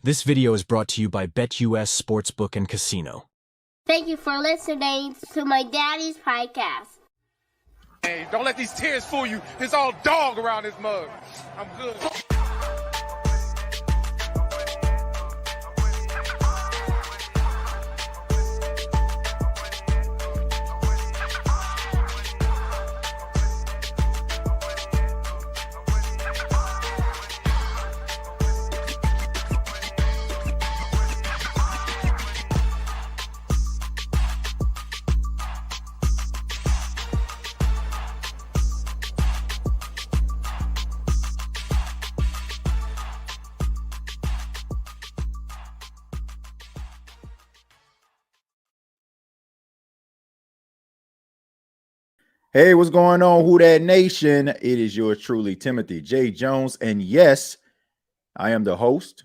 This video is brought to you by BetUS Sportsbook and Casino. Thank you for listening to my daddy's podcast. Hey, don't let these tears fool you. There's all dog around this mug. I'm good. Hey, what's going on, Who Dat Nation? It is yours truly, Timothy J. Jones. And yes, I am the host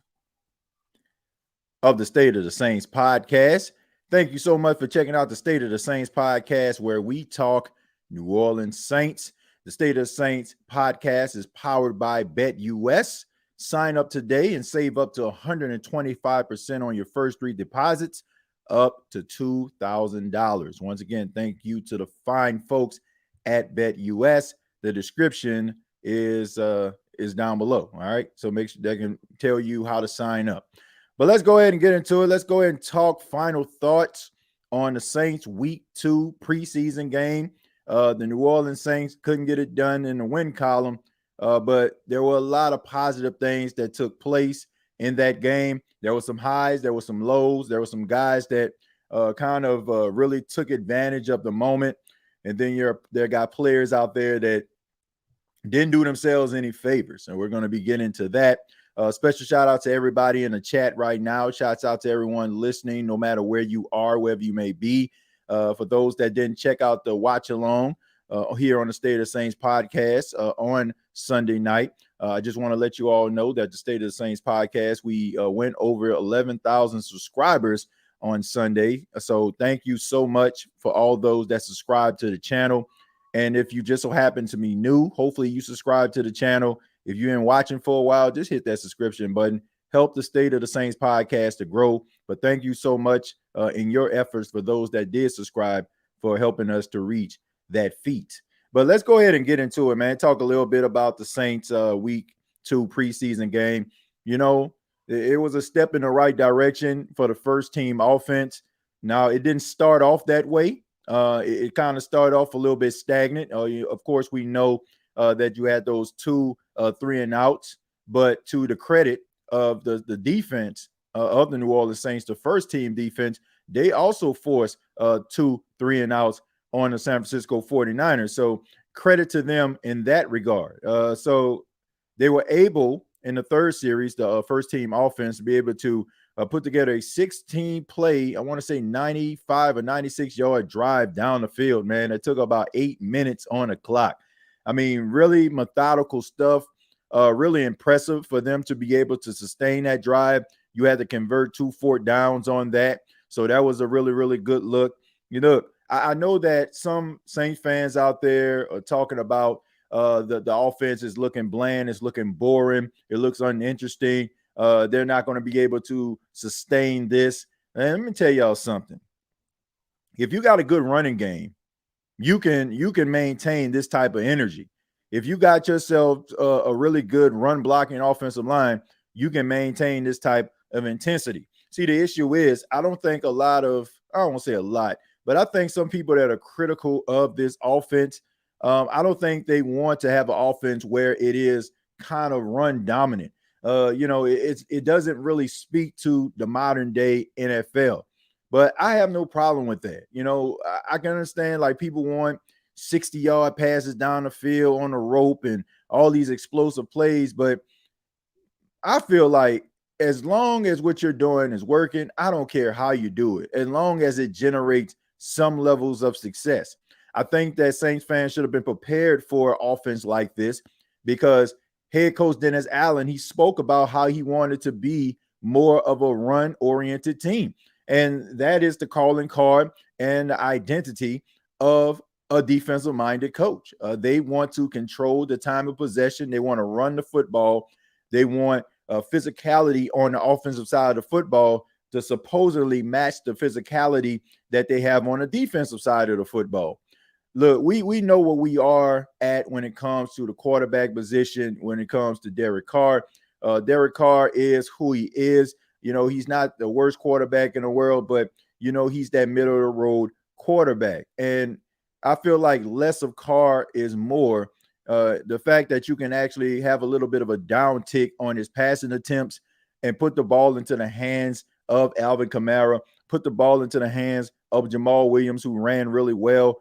of the State of the Saints podcast. Thank you so much for checking out the State of the Saints podcast, where we talk New Orleans Saints. The State of the Saints podcast is powered by BetUS. Sign up today and save up to 125% on your first three deposits, up to $2,000. Once again, thank you to the fine folks at BetUS. The description is down below. All right, so make sure they can tell you how to sign up. But let's go ahead and get into it. Let's go ahead and talk final thoughts on the Saints Week 2 preseason game. The New Orleans Saints couldn't get it done in the win column, but there were a lot of positive things that took place in that game. There were some highs, there were some lows, there were some guys that really took advantage of the moment. And then there got players out there that didn't do themselves any favors. And we're going to be getting into that. Special shout out to everybody in the chat right now. Shouts out to everyone listening, no matter where you are, wherever you may be. For those that didn't check out the watch along here on the State of the Saints podcast on Sunday night, I just want to let you all know that the State of the Saints podcast, we went over 11,000 subscribers on Sunday. So thank you so much for all those that subscribe to the channel. And if you just so happen to be new, hopefully you subscribe to the channel. If you've been watching for a while, just hit that subscription button. Help the State of the Saints podcast to grow. But thank you so much in your efforts for those that did subscribe for helping us to reach that feat. But let's go ahead and get into it, man. Talk a little bit about the Saints Week 2 preseason game. You know, it was a step in the right direction for the first team offense. Now, it didn't start off that way. It kind of started off a little bit stagnant. Of course, we know that you had those two 3-and-outs, but to the credit of the defense of the New Orleans Saints, the first team defense, they also forced 2 3-and-outs on the San Francisco 49ers. So credit to them in that regard. So they were able in the third series, the first team offense, to be able to put together a 16-play, I want to say 95 or 96-yard drive down the field, man. It took about 8 minutes on the clock. I mean, really methodical stuff, really impressive for them to be able to sustain that drive. You had to convert 2 4th downs on that. So that was a really, really good look. You know, I know that some Saints fans out there are talking about the offense is looking bland, it's looking boring, it looks uninteresting. They're not going to be able to sustain this. And let me tell y'all something. If you got a good running game, you can maintain this type of energy. If you got yourself a really good run blocking offensive line, you can maintain this type of intensity. See, the issue is I don't think a lot of, I don't want to say a lot, but I think some people that are critical of this offense, I don't think they want to have an offense where it is kind of run dominant. It doesn't really speak to the modern day NFL, but I have no problem with that. You know, I can understand like people want 60-yard passes down the field on the rope and all these explosive plays, but I feel like as long as what you're doing is working, I don't care how you do it, as long as it generates some levels of success. I think that Saints fans should have been prepared for offense like this because head coach Dennis Allen, he spoke about how he wanted to be more of a run-oriented team. And that is the calling card and the identity of a defensive-minded coach. They want to control the time of possession. They want to run the football. They want physicality on the offensive side of the football to supposedly match the physicality that they have on the defensive side of the football. Look, we know what we are at when it comes to the quarterback position, when it comes to Derek Carr. Derek Carr is who he is. He's not the worst quarterback in the world, but, he's that middle of the road quarterback. And I feel like less of Carr is more. The fact that you can actually have a little bit of a downtick on his passing attempts and put the ball into the hands of Alvin Kamara, put the ball into the hands of Jamal Williams, who ran really well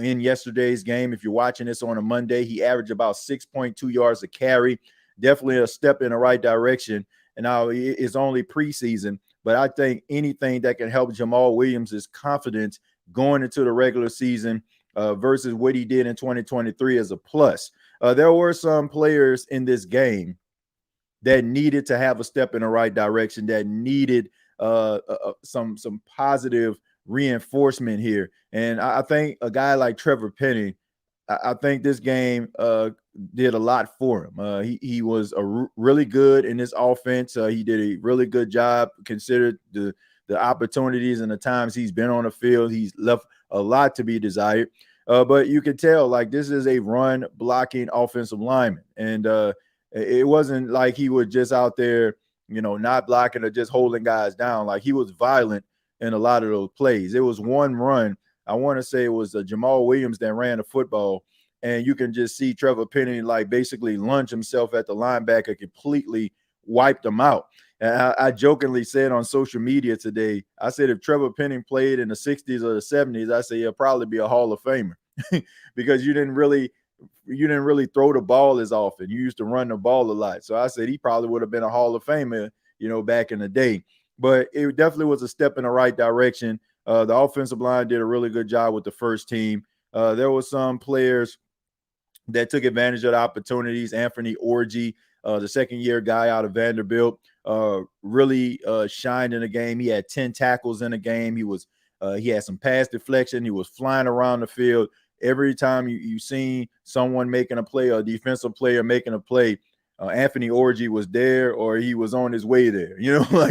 in yesterday's game. If you're watching this on a Monday, he averaged about 6.2 yards a carry. Definitely a step in the right direction. And now it's only preseason, but I think anything that can help Jamal Williams' confidence going into the regular season versus what he did in 2023 is a plus. There were some players in this game that needed to have a step in the right direction, that needed some positive reinforcement here. And I think a guy like Trevor Penning, I think this game did a lot for him. He was really good in this offense. He did a really good job, considered the opportunities and the times he's been on the field. He's left a lot to be desired. But you can tell, like, this is a run blocking offensive lineman. And it wasn't like he was just out there, not blocking or just holding guys down. Like, he was violent in a lot of those plays. It was one run. I want to say it was Jamal Williams that ran the football, and you can just see Trevor Penning basically lunge himself at the linebacker, completely wiped him out. And I jokingly said on social media today, I said if Trevor Penning played in the 60s or the 70s, I say he'll probably be a Hall of Famer because you didn't really throw the ball as often. You used to run the ball a lot. So I said he probably would have been a Hall of Famer, back in the day. But it definitely was a step in the right direction. The offensive line did a really good job with the first team. There were some players that took advantage of the opportunities. Anthony Orji, the second-year guy out of Vanderbilt, really shined in the game. He had 10 tackles in the game. He had some pass deflection. He was flying around the field. Every time you seen someone making a play, or a defensive player making a play, Anthony Orji was there or he was on his way there.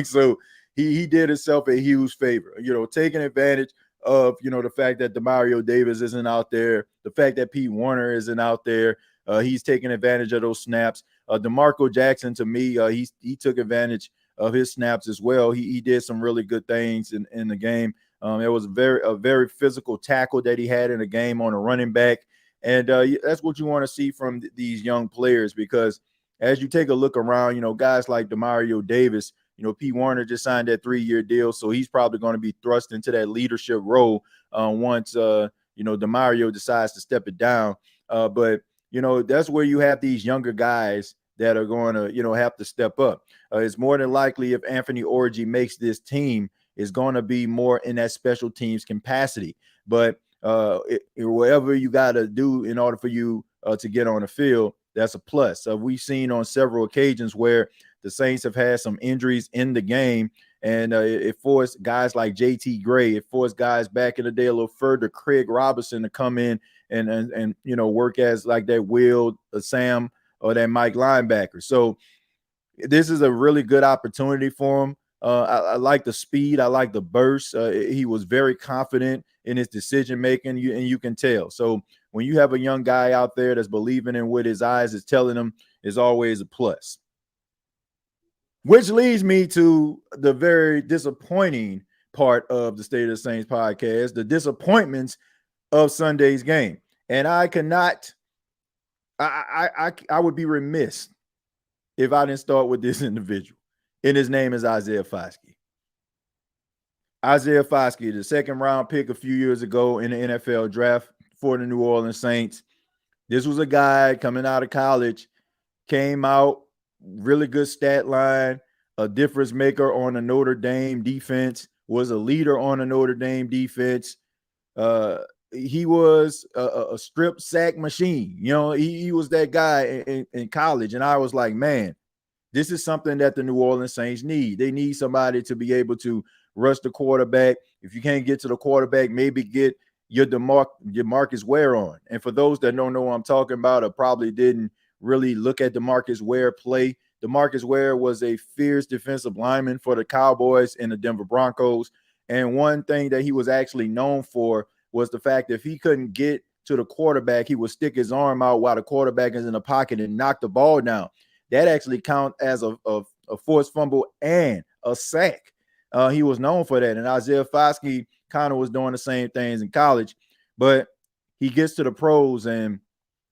So he did himself a huge favor, taking advantage of, the fact that Demario Davis isn't out there, the fact that Pete Warner isn't out there. He's taking advantage of those snaps. DeMarco Jackson, to me, he took advantage of his snaps as well. He did some really good things in the game. It was a very physical tackle that he had in the game on a running back. And that's what you want to see from these young players, because as you take a look around, guys like Demario Davis, Pete Warner just signed that 3-year deal, so he's probably going to be thrust into that leadership role once Demario decides to step it down. But that's where you have these younger guys that are going to have to step up. It's more than likely, if Anthony Orji makes this team, is going to be more in that special teams capacity. But whatever you got to do in order for you to get on the field, that's a plus. We've seen on several occasions where the Saints have had some injuries in the game, and it forced guys like J.T. Gray, it forced guys back in the day a little further, Craig Robinson, to come in and work as like that Will, Sam, or that Mike linebacker. So this is a really good opportunity for him. I like the speed. I like the burst. He was very confident in his decision making, and you can tell. So when you have a young guy out there that's believing in what his eyes is telling him, is always a plus. Which leads me to the very disappointing part of the State of the Saints podcast, the disappointments of Sunday's game. And I would be remiss if I didn't start with this individual. And his name is Isaiah Foskey. Isaiah Foskey, the second-round pick a few years ago in the NFL draft for the New Orleans Saints. This was a guy coming out of college, came out, really good stat line, a difference maker on the Notre Dame defense, was a leader on the Notre Dame defense. He was a strip sack machine. He was that guy in college. And I was like, man, this is something that the New Orleans Saints need. They need somebody to be able to rush the quarterback. If you can't get to the quarterback, maybe get your DeMarcus Ware on. And for those that don't know what I'm talking about, or probably didn't really look at DeMarcus Ware play, DeMarcus Ware was a fierce defensive lineman for the Cowboys and the Denver Broncos. And one thing that he was actually known for was the fact that if he couldn't get to the quarterback, he would stick his arm out while the quarterback is in the pocket and knock the ball down. That actually count as a forced fumble and a sack. He was known for that. And Isaiah Foskey kind of was doing the same things in college, but he gets to the pros and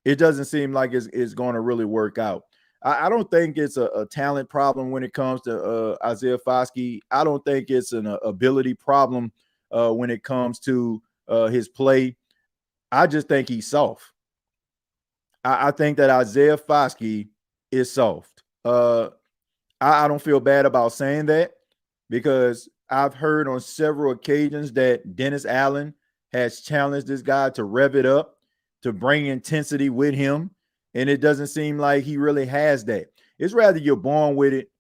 it doesn't seem like it's going to really work out. I don't think it's a talent problem when it comes to Isaiah Foskey. I don't think it's an ability problem when it comes to his play. I just think he's soft. I think that Isaiah Foskey is soft. I don't feel bad about saying that because I've heard on several occasions that Dennis Allen has challenged this guy to rev it up, to bring intensity with him. And it doesn't seem like he really has that. It's rather you're born with it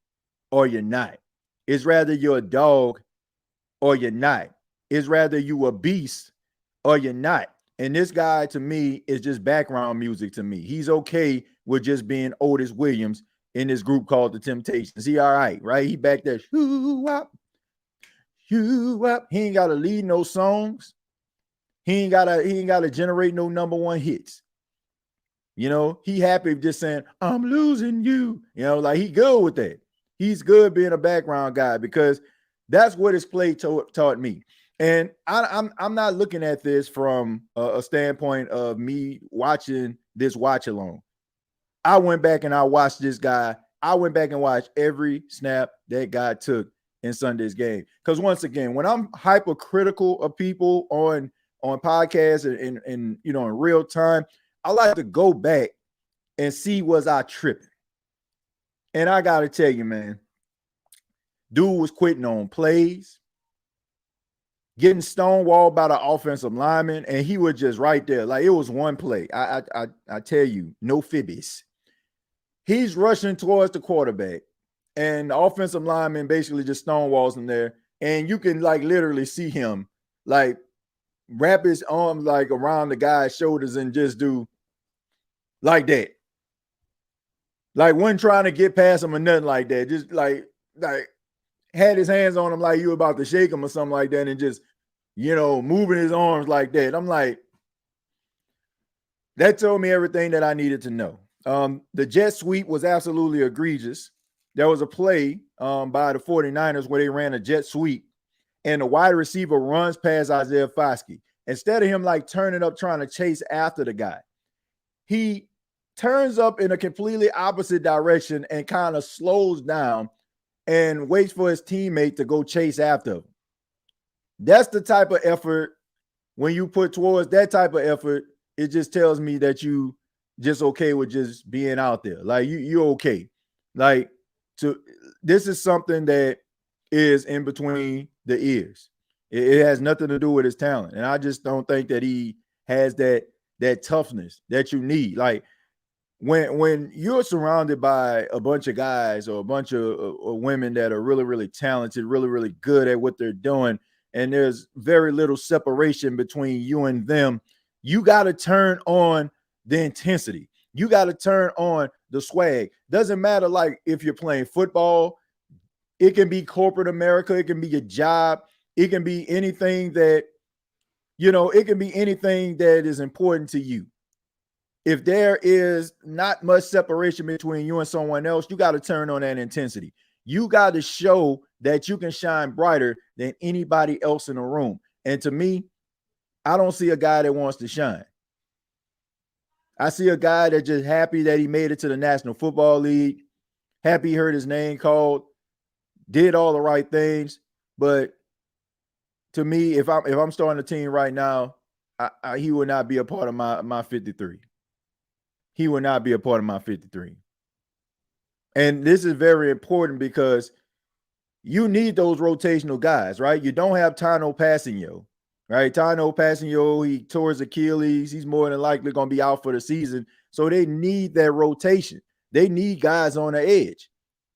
or you're not. It's rather you're a dog or you're not. It's rather you a beast or you're not. And this guy, to me, is just background music to me. He's okay with just being Otis Williams in this group called The Temptations. He all right, right? He back there, shoo-wop, shoo-wop. He ain't got to lead no songs. He ain't got to generate no number one hits. You know, he happy just saying, I'm losing you. You know, like he good with that. He's good being a background guy because that's what his play taught me. And I'm not looking at this from a standpoint of me watching this watch along. I went back and I watched this guy. I went back and watched every snap that guy took in Sunday's game. Because once again, when I'm hypercritical of people on podcasts and you know in real time, I like to go back and see was I tripping. And I gotta tell you, man, dude was quitting on plays, getting stonewalled by the offensive lineman, and he was just right there. Like it was one play. I tell you, no fibbies. He's rushing towards the quarterback, and the offensive lineman basically just stonewalls him there. And you can like literally see him like wrap his arms like around the guy's shoulders and just do like that. Like wasn't trying to get past him or nothing like that. Just like had his hands on him like you were about to shake him or something like that and just, you know, moving his arms like that. I'm like, that told me everything that I needed to know. The jet sweep was absolutely egregious. There was a play by the 49ers where they ran a jet sweep and the wide receiver runs past Isaiah Foskey. Instead of him like turning up trying to chase after the guy, he turns up in a completely opposite direction and kind of slows down and waits for his teammate to go chase after him. That's the type of effort when you put towards that type of effort, it just tells me that you just okay with just being out there. Like you're okay. Like this is something that is in between the ears. It has nothing to do with his talent. And I just don't think that he has that toughness that you need. Like when you're surrounded by a bunch of guys or a bunch of women that are really, really talented, really, really good at what they're doing, and there's very little separation between you and them, you got to turn on the intensity. You got to turn on the swag. Doesn't matter like if you're playing football, it can be corporate America, it can be your job, it can be anything that, you know, it can be anything that is important to you. If there is not much separation between you and someone else, you got to turn on that intensity. You got to show that you can shine brighter than anybody else in the room. And to me, I don't see a guy that wants to shine. I see a guy that's just happy that he made it to the National Football League, happy he heard his name called, did all the right things. But to me, if I'm starting a team right now, he would not be a part of my 53. He will not be a part of my 53. And this is very important because you need those rotational guys, right? You don't have Tano Passanio, right? Tano Passanio, he tore his Achilles. He's more than likely going to be out for the season. So they need that rotation. They need guys on the edge.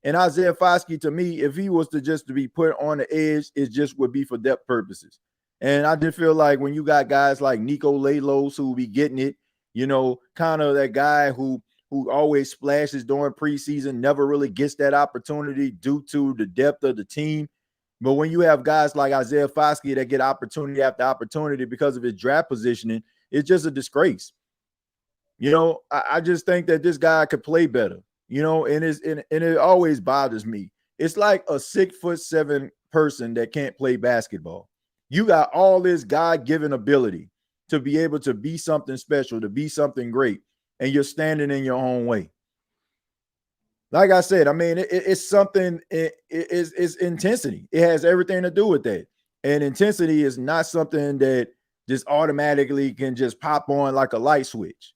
And Isaiah Foskey, to me, if he was to be put on the edge, it just would be for depth purposes. And I just feel like when you got guys like Nico Lalos who will be getting it, you know, kind of that guy who who always splashes during preseason, never really gets that opportunity due to the depth of the team. But when you have guys like Isaiah Foskey that get opportunity after opportunity because of his draft positioning, it's just a disgrace. I just think that this guy could play better, and it always bothers me. It's like a 6'7" person that can't play basketball. You got all this God-given ability to be able to be something special, to be something great, and you're standing in your own way. Like I said, I mean, it's something, it's intensity. It has everything to do with that. And intensity is not something that just automatically can just pop on like a light switch.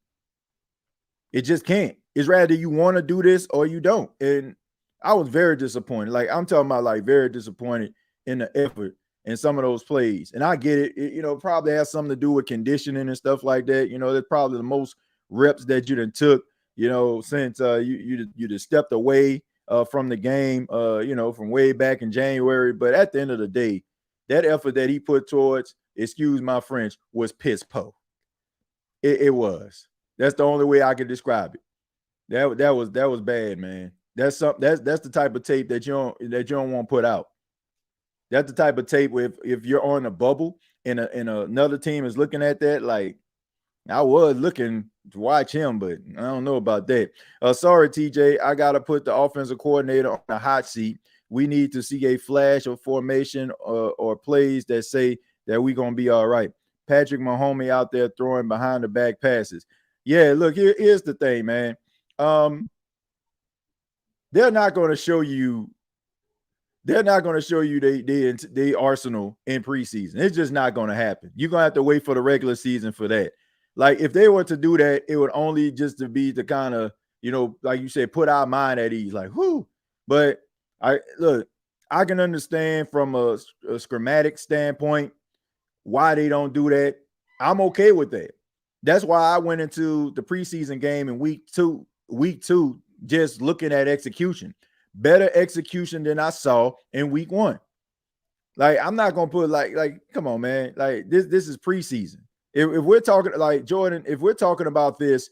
It just can't. It's rather you want to do this or you don't. And I was very disappointed. Like, I'm talking about, like, very disappointed in the effort in some of those plays. And I get it. It probably has something to do with conditioning and stuff like that. That's probably the most reps that you done took, since you just stepped away from the game, from way back in January. But at the end of the day, that effort that he put towards, excuse my French, was piss po. It was. That's the only way I could describe it. That was bad, man. That's the type of tape that you don't want to put out. That's the type of tape where if you're on a bubble and another team is looking at that, like, I was looking to watch him, but I don't know about that. Sorry, TJ, I gotta put the offensive coordinator on the hot seat. We need to see a flash of formation or plays that say that we're gonna be all right. Patrick Mahomes out there throwing behind the back passes. Yeah, look, here's the thing, man. They're not going to show you. They're not going to show you the arsenal in preseason. It's just not going to happen. You're going to have to wait for the regular season for that. Like, if they were to do that, it would only just to be the kind of, like you said, put our mind at ease. Like, whoo. But I can understand from a schematic standpoint why they don't do that. I'm okay with that. That's why I went into the preseason game in week two, just looking at execution. Better execution than I saw in week one. Like, I'm not gonna put like come on, man. Like, this is preseason. If we're talking, like, Jordan, if we're talking about this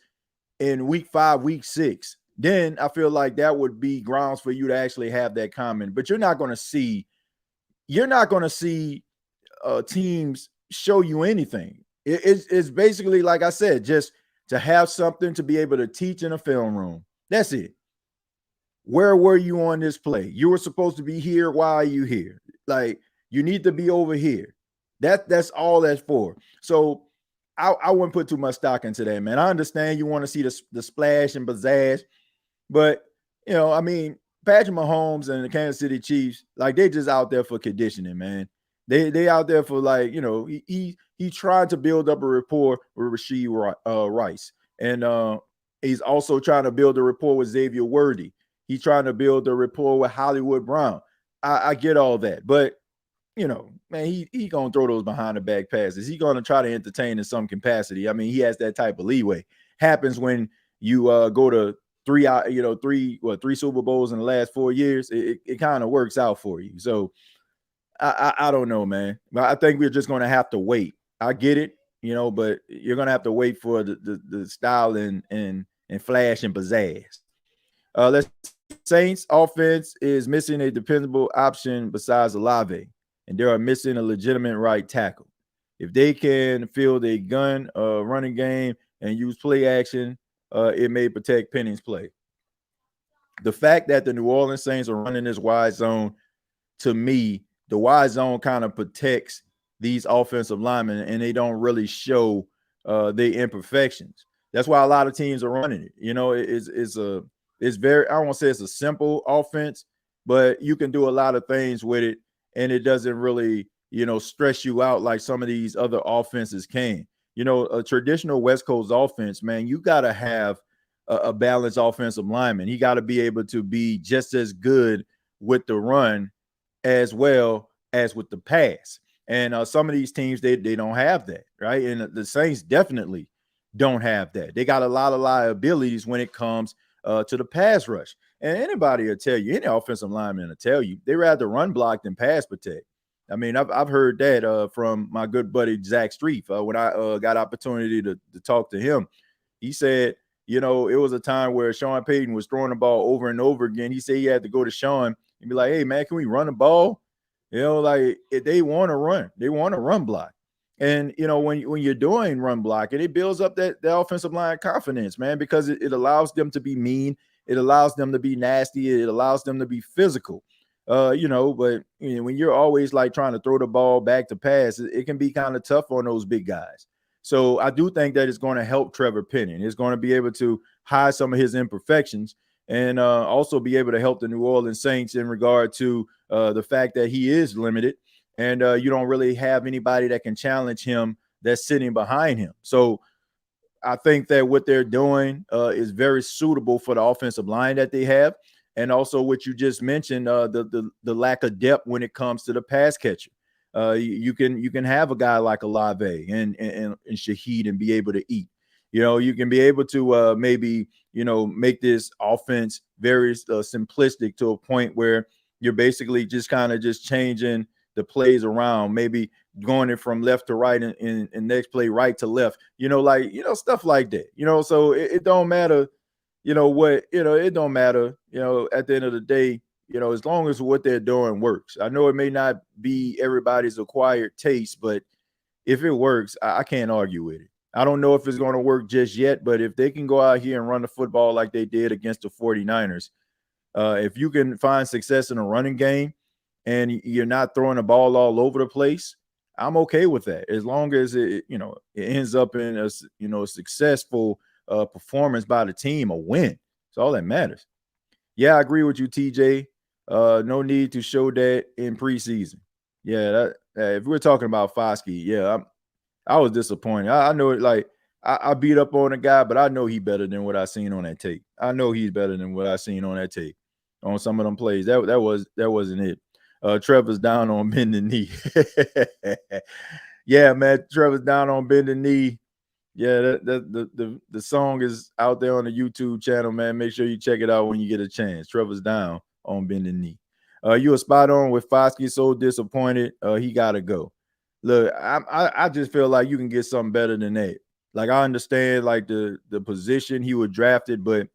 in week 5, week 6, then I feel like that would be grounds for you to actually have that comment. But you're not gonna see teams show you anything. It's basically, like I said, just to have something to be able to teach in a film room. That's it. Where were you on this play? You were supposed to be here. Why are you here? Like, you need to be over here. That's all that's for. So I wouldn't put too much stock into that, man. I understand you want to see the splash and pizzazz, but I mean, Patrick Mahomes and the Kansas City Chiefs, like, they just out there for conditioning, man. They out there for, like, he tried to build up a rapport with Rashid Rice, and he's also trying to build a rapport with Xavier Worthy. He's trying to build a rapport with Hollywood Brown. I get all that, but man, he gonna throw those behind the back passes. He's gonna try to entertain in some capacity. I mean, he has that type of leeway. Happens when you go to three Super Bowls in the last 4 years. It kind of works out for you. So I don't know, man. But I think we're just gonna have to wait. I get it, but you're gonna have to wait for the style and flash and pizzazz. Let's Saints offense is missing a dependable option besides Olave, and they are missing a legitimate right tackle. If they can field a gun running game and use play action, it may protect Penning's play. The fact that the New Orleans Saints are running this wide zone, to me, the wide zone kind of protects these offensive linemen, and they don't really show their imperfections. That's why a lot of teams are running it. It's very, I won't say it's a simple offense, but you can do a lot of things with it, and it doesn't really, stress you out like some of these other offenses can. A traditional West Coast offense, man, you got to have a balanced offensive lineman. He got to be able to be just as good with the run as well as with the pass. And some of these teams, they don't have that, right? And the Saints definitely don't have that. They got a lot of liabilities when it comes to the pass rush. And anybody will tell you, any offensive lineman will tell you, they rather run block than pass protect. I mean, I've heard that from my good buddy Zach Streif when I got opportunity to talk to him. He said, it was a time where Sean Payton was throwing the ball over and over again. He said he had to go to Sean and be like, hey, man, can we run the ball? Like if they want to run. They want to run block. And, when you're doing run blocking, it builds up the offensive line confidence, man, because it allows them to be mean. It allows them to be nasty. It allows them to be physical. But when you're always like trying to throw the ball back to pass, it can be kind of tough on those big guys. So I do think that it's going to help Trevor Penning. It's going to be able to hide some of his imperfections and also be able to help the New Orleans Saints in regard to the fact that he is limited and you don't really have anybody that can challenge him that's sitting behind him. So I think that what they're doing is very suitable for the offensive line that they have. And also what you just mentioned, the lack of depth when it comes to the pass catcher. You can have a guy like Olave and Shaheed and be able to eat. You can be able to maybe make this offense very simplistic to a point where you're basically just kind of just changing the plays around, maybe going it from left to right and next play right to left. Stuff like that. So it don't matter. It don't matter. At the end of the day, as long as what they're doing works. I know it may not be everybody's acquired taste, but if it works, I can't argue with it. I don't know if it's going to work just yet, but if they can go out here and run the football like they did against the 49ers, if you can find success in a running game and you're not throwing the ball all over the place, I'm okay with that. As long as it ends up in a successful performance by the team, a win. It's all that matters. Yeah, I agree with you, TJ. No need to show that in preseason. Yeah, if we're talking about Foskey, yeah, I was disappointed. I know it. Like I beat up on the guy, but I know he's better than what I seen on that tape. I know he's better than what I seen on that tape on some of them plays. That wasn't it. Trevor's down on bending knee. Yeah, man, Trevor's down on bending knee. Yeah, the song is out there on the YouTube channel, man. Make sure you check it out when you get a chance. Trevor's down on bending knee. You were spot on with Foskey. So disappointed. He got to go. Look, I just feel like you can get something better than that. Like I understand like the position he was drafted, but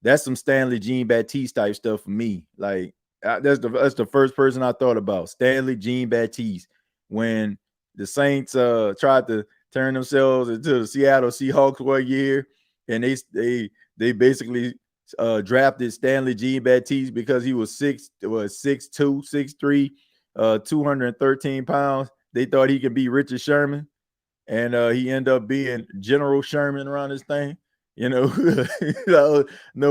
that's some Stanley Jean-Baptiste type stuff for me. Like that's the first person I thought about. Stanley Jean-Baptiste when the Saints tried to turn themselves into the Seattle Seahawks one year, and they basically drafted Stanley Jean-Baptiste because he was 6'2", 6'3", 213 pounds. They thought he could be Richard Sherman, and he ended up being General Sherman around this thing. Know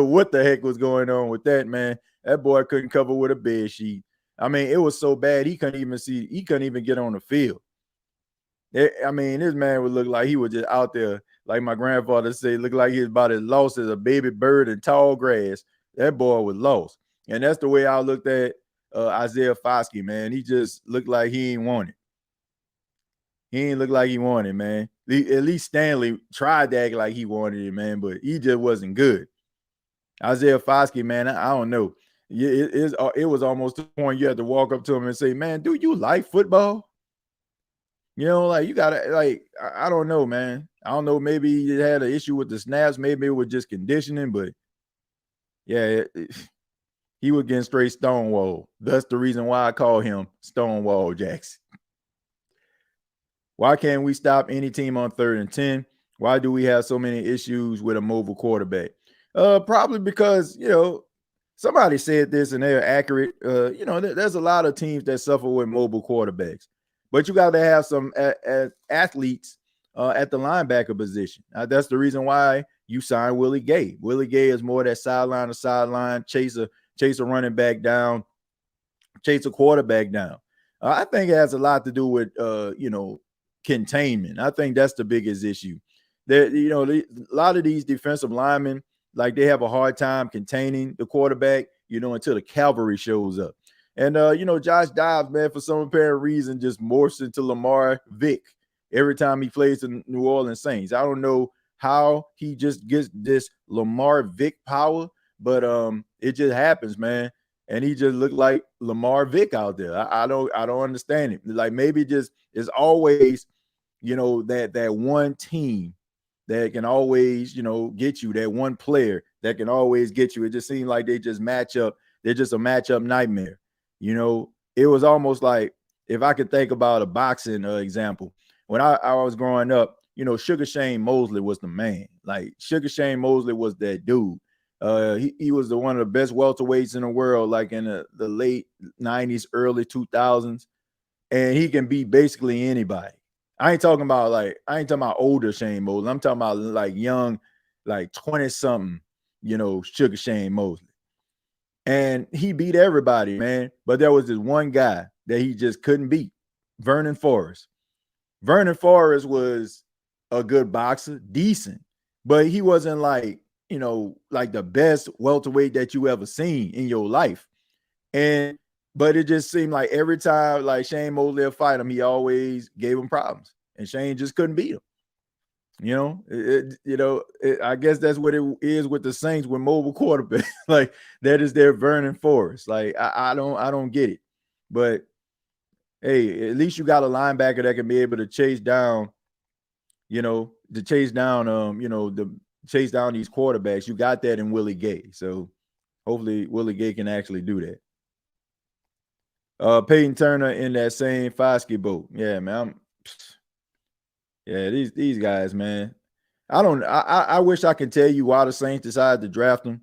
what the heck was going on with that, man. That boy couldn't cover with a bed sheet. I mean, it was so bad he couldn't even get on the field. This man would look like he was just out there, like my grandfather said, look like he was about as lost as a baby bird in tall grass. That boy was lost. And that's the way I looked at Isaiah Foskey, man. He just looked like he ain't want it. He ain't look like he wanted, man. At least Stanley tried to act like he wanted it, man, but he just wasn't good. Isaiah Foskey, man, I don't know. It was almost to the point you had to walk up to him and say, man, do you like football? Like you got to, like, I don't know, man. I don't know. Maybe he had an issue with the snaps. Maybe it was just conditioning, but yeah, he was getting straight stonewall. That's the reason why I call him Stonewall Jackson. Why can't we stop any team on 3rd and 10? Why do we have so many issues with a mobile quarterback? Probably because, somebody said this and they're accurate. There's a lot of teams that suffer with mobile quarterbacks, but you got to have some athletes at the linebacker position. That's the reason why you signed Willie Gay. Willie Gay is more that sideline to sideline, chase a running back down, chase a quarterback down. I think it has a lot to do with, containment. I think that's the biggest issue. A lot of these defensive linemen, like they have a hard time containing the quarterback, until the cavalry shows up. And, Josh Dobbs, man, for some apparent reason, just morphs into Lamar Vick every time he plays the New Orleans Saints. I don't know how he just gets this Lamar Vick power, but it just happens, man. And he just looked like Lamar Vick out there. I don't understand it. Like maybe just it's always, that one team that can always, get you, that one player that can always get you. It just seemed like they just match up. They're just a matchup nightmare. It was almost like, if I could think about a boxing example, when I was growing up, Sugar Shane Mosley was the man. Like, Sugar Shane Mosley was that dude. He was one of the best welterweights in the world, like in the late 90s, early 2000s. And he can beat basically anybody. I ain't talking about older Shane Mosley. I'm talking about like young, like 20-something, Sugar Shane Mosley. And he beat everybody, man. But there was this one guy that he just couldn't beat, Vernon Forrest. Vernon Forrest was a good boxer, decent, but he wasn't like the best welterweight that you ever seen in your life. But it just seemed like every time like Shane Mosley would fight him, he always gave him problems, and Shane just couldn't beat him. I guess that's what it is with the Saints with mobile quarterback. Like, that is their Vernon Forrest. Like, I don't get it. But hey, at least you got a linebacker that can be able to chase down these quarterbacks. You got that in Willie Gay. So hopefully Willie Gay can actually do that. Peyton Turner in that same Foskey boat. Yeah, man. These guys, man. I wish I could tell you why the Saints decided to draft them.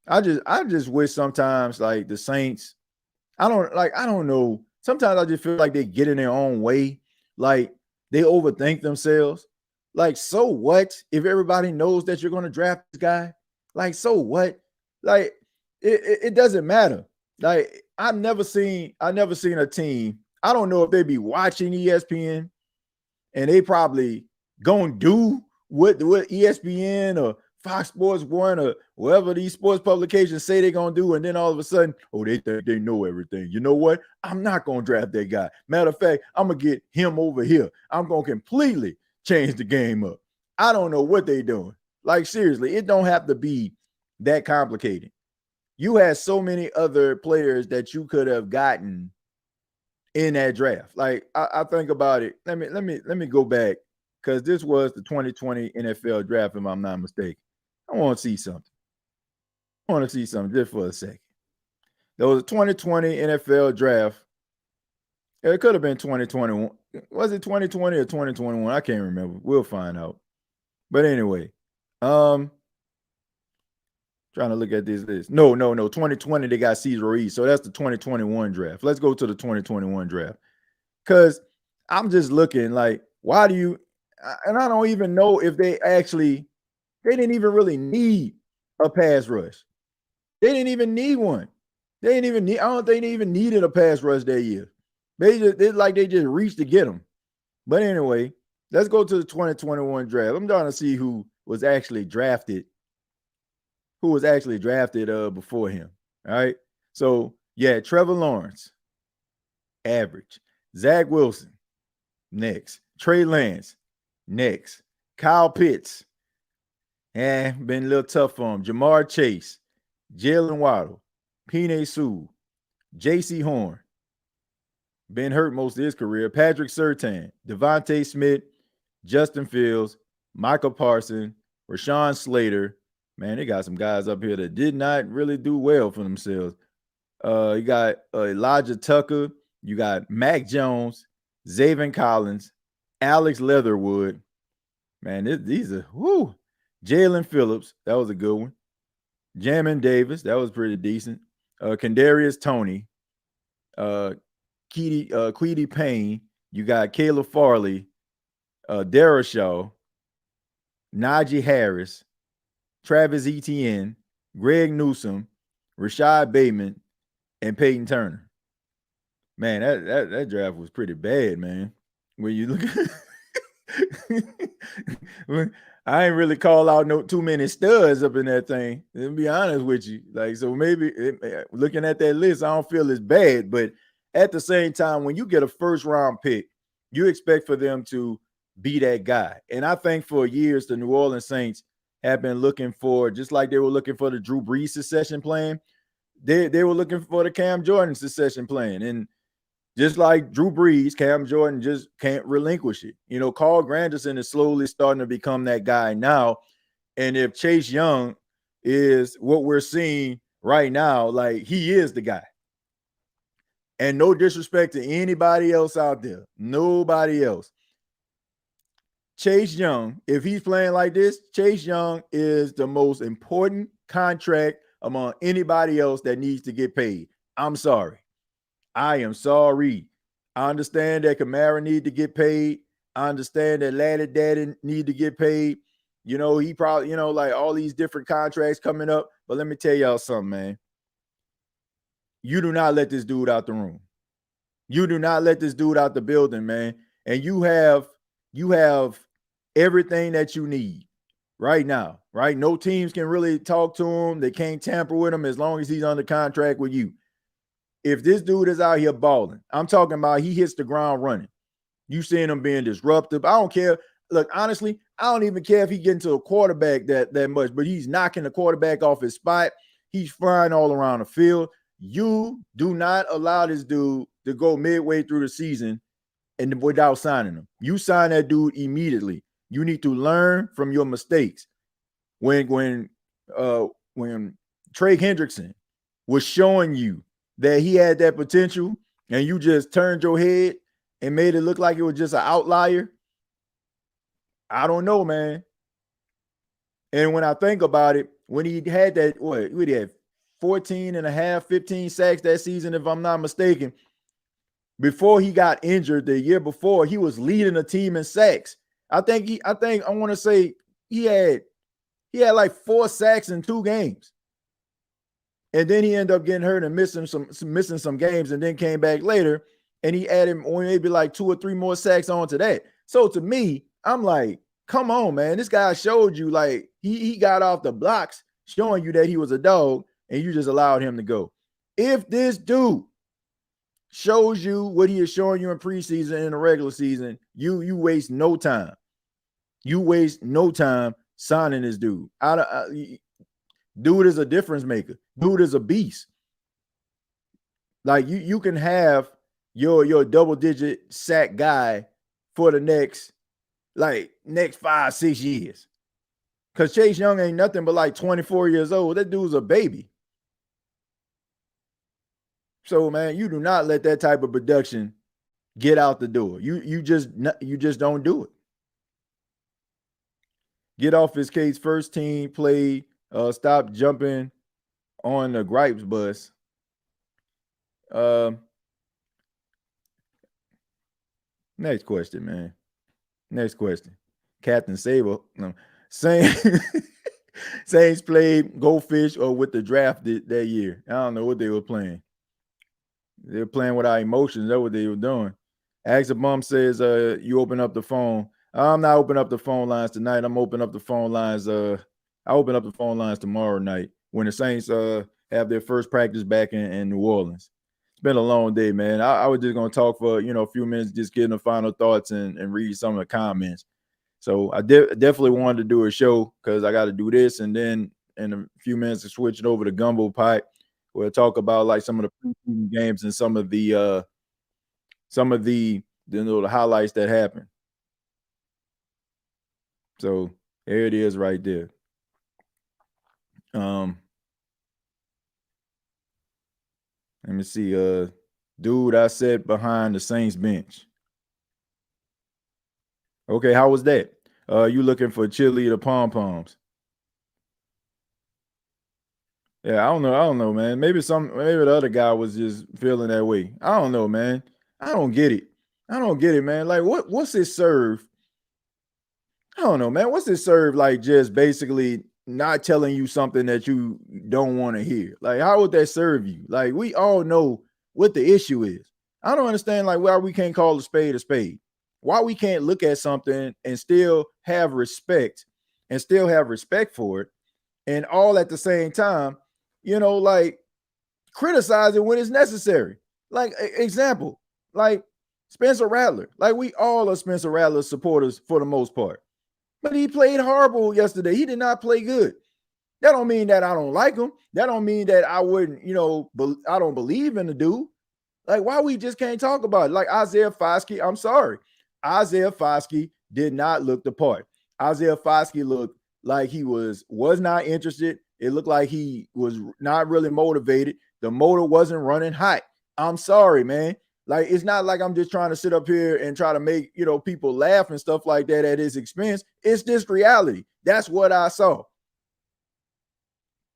I just wish sometimes, like, the Saints, I don't know. Sometimes I just feel like they get in their own way. Like, they overthink themselves. Like, so what if everybody knows that you're going to draft this guy? Like, so what? Like, it doesn't matter. Like, I've never seen a team. I don't know if they be watching ESPN and they probably gonna do what ESPN or Fox Sports 1 or whatever these sports publications say they're gonna do, and then all of a sudden, they think they know everything. You know what? I'm not gonna draft that guy. Matter of fact, I'm gonna get him over here. I'm gonna completely change the game up. I don't know what they're doing. Like, seriously, it don't have to be that complicated. You had so many other players that you could have gotten in that draft. Like, I think about it. Let me go back, because this was the 2020 NFL draft, if I'm not mistaken. I want to see something. Just for a second. There was a 2020 NFL draft. It could have been 2021. Was it 2020 or 2021? I can't remember. We'll find out. But anyway, trying to look at this list. No. 2020, they got Cesar Ruiz. So that's the 2021 draft. Let's go to the 2021 draft. Because I'm just looking like, why do you, and I don't even know if they didn't even really need a pass rush. They didn't even need one. I don't think they even needed a pass rush that year. They just reached to get them. But anyway, let's go to the 2021 draft. I'm trying to see who was actually drafted before him. All right. So, yeah, Trevor Lawrence, average. Zach Wilson, next. Trey Lance, next. Kyle Pitts, been a little tough for him. Jamar Chase, Jalen Waddle, Penei Sewell, J.C. Horn, been hurt most of his career. Patrick Surtain, Devontae Smith, Justin Fields, Michael Parsons, Rashawn Slater. Man, they got some guys up here that did not really do well for themselves. You got Elijah Tucker. You got Mac Jones, Zaven Collins, Alex Leatherwood. Man, these are Jalen Phillips. That was a good one. Jamin Davis. That was pretty decent. Kadarius Toney. Queedy Payne. You got Caleb Farley. Dara Shaw. Najee Harris. Travis Etienne. Greg Newsome. Rashad Bateman. And Peyton Turner. Man, that draft was pretty bad, man. When you look at I ain't really call out too many studs up in that thing. To be honest with you. Like, so maybe looking at that list, I don't feel as bad. But at the same time, when you get a first round pick, you expect for them to be that guy. And I think for years, the New Orleans Saints have been looking for, just like they were looking for the Drew Brees succession plan, they were looking for the Cam Jordan succession plan. And Just like Drew Brees, Cam Jordan just can't relinquish it. Carl Granderson is slowly starting to become that guy now. And if Chase Young is what we're seeing right now, like he is the guy. And no disrespect to anybody else out there. Nobody else. Chase Young, if he's playing like this, Chase Young is the most important contract among anybody else that needs to get paid. I'm sorry. I am sorry. I understand that Kamara need to get paid. I understand that Laddie Daddy need to get paid. He probably, like all these different contracts coming up. But let me tell y'all something, man. You do not let this dude out the room. You do not let this dude out the building, man. And you have everything that you need right now, right? No teams can really talk to him. They can't tamper with him as long as he's under contract with you. If this dude is out here balling, I'm talking about he hits the ground running. You seeing him being disruptive. I don't care. Look, honestly, I don't even care if he gets into a quarterback that much, but he's knocking the quarterback off his spot. He's flying all around the field. You do not allow this dude to go midway through the season and without signing him. You sign that dude immediately. You need to learn from your mistakes. When Trey Hendrickson was showing you that he had that potential and you just turned your head and made it look like it was just an outlier, I don't know, man. And when I think about it, when he had that, he had 14 and a half, 15 sacks that season, if I'm not mistaken. Before he got injured the year before, he was leading the team in sacks. I want to say he had like 4 sacks in 2 games. And then he ended up getting hurt and missing some games, and then came back later and he added maybe like 2 or 3 more sacks onto that. So to me, I'm like, come on, man. This guy showed you, like, he got off the blocks showing you that he was a dog, and you just allowed him to go. If this dude shows you what he is showing you in preseason and in the regular season, you waste no time. You waste no time signing this dude. Dude is a difference maker. Dude is a beast. Like you can have your double-digit sack guy for the next 5-6 years. Because Chase Young ain't nothing but like 24 years old. That dude's a baby. So, man, you do not let that type of production get out the door. You just don't do it. Get off his case. First team play. Stop jumping on the gripes bus. Next question, man. Next question. Captain Sable. No. Saints played Goldfish or with the draft that year. I don't know what they were playing. They were playing with our emotions. That's what they were doing. Axabum says, you open up the phone. I'm not opening up the phone lines tonight. I'm opening up the phone lines. I open up the phone lines tomorrow night when the Saints have their first practice back in New Orleans. It's been a long day, man. I was just going to talk for, a few minutes, just getting the final thoughts and read some of the comments. So I definitely wanted to do a show because I got to do this, and then in a few minutes to switch it over to Gumbo Pie. We'll talk about like some of the preseason games and some of the the highlights that happened. So there it is right there. Let me see. Dude, I sat behind the Saints bench. Okay, how was that? You looking for cheerleader pom-poms? Yeah, I don't know, man. Maybe the other guy was just feeling that way. I don't know, man. I don't get it, man. Like, what's it serve? I don't know, man. What's it serve? Like, just basically not telling you something that you don't want to hear. Like, how would that serve you? Like, we all know what the issue is. I don't understand, like, why we can't call a spade a spade. Why we can't look at something and still have respect for it, and all at the same time, like, criticize it when it's necessary. Like, example, like Spencer Rattler. Like, we all are Spencer Rattler supporters for the most part. But he played horrible yesterday. He did not play good. That don't mean that I don't like him. That don't mean that I wouldn't, I don't believe in the dude. Like, why we just can't talk about it? Like Isaiah Foskey, I'm sorry. Isaiah Foskey did not look the part. Isaiah Foskey looked like he was not interested. It looked like he was not really motivated. The motor wasn't running hot. I'm sorry, man. Like, it's not like I'm just trying to sit up here and try to make, people laugh and stuff like that at his expense. It's just reality. That's what I saw.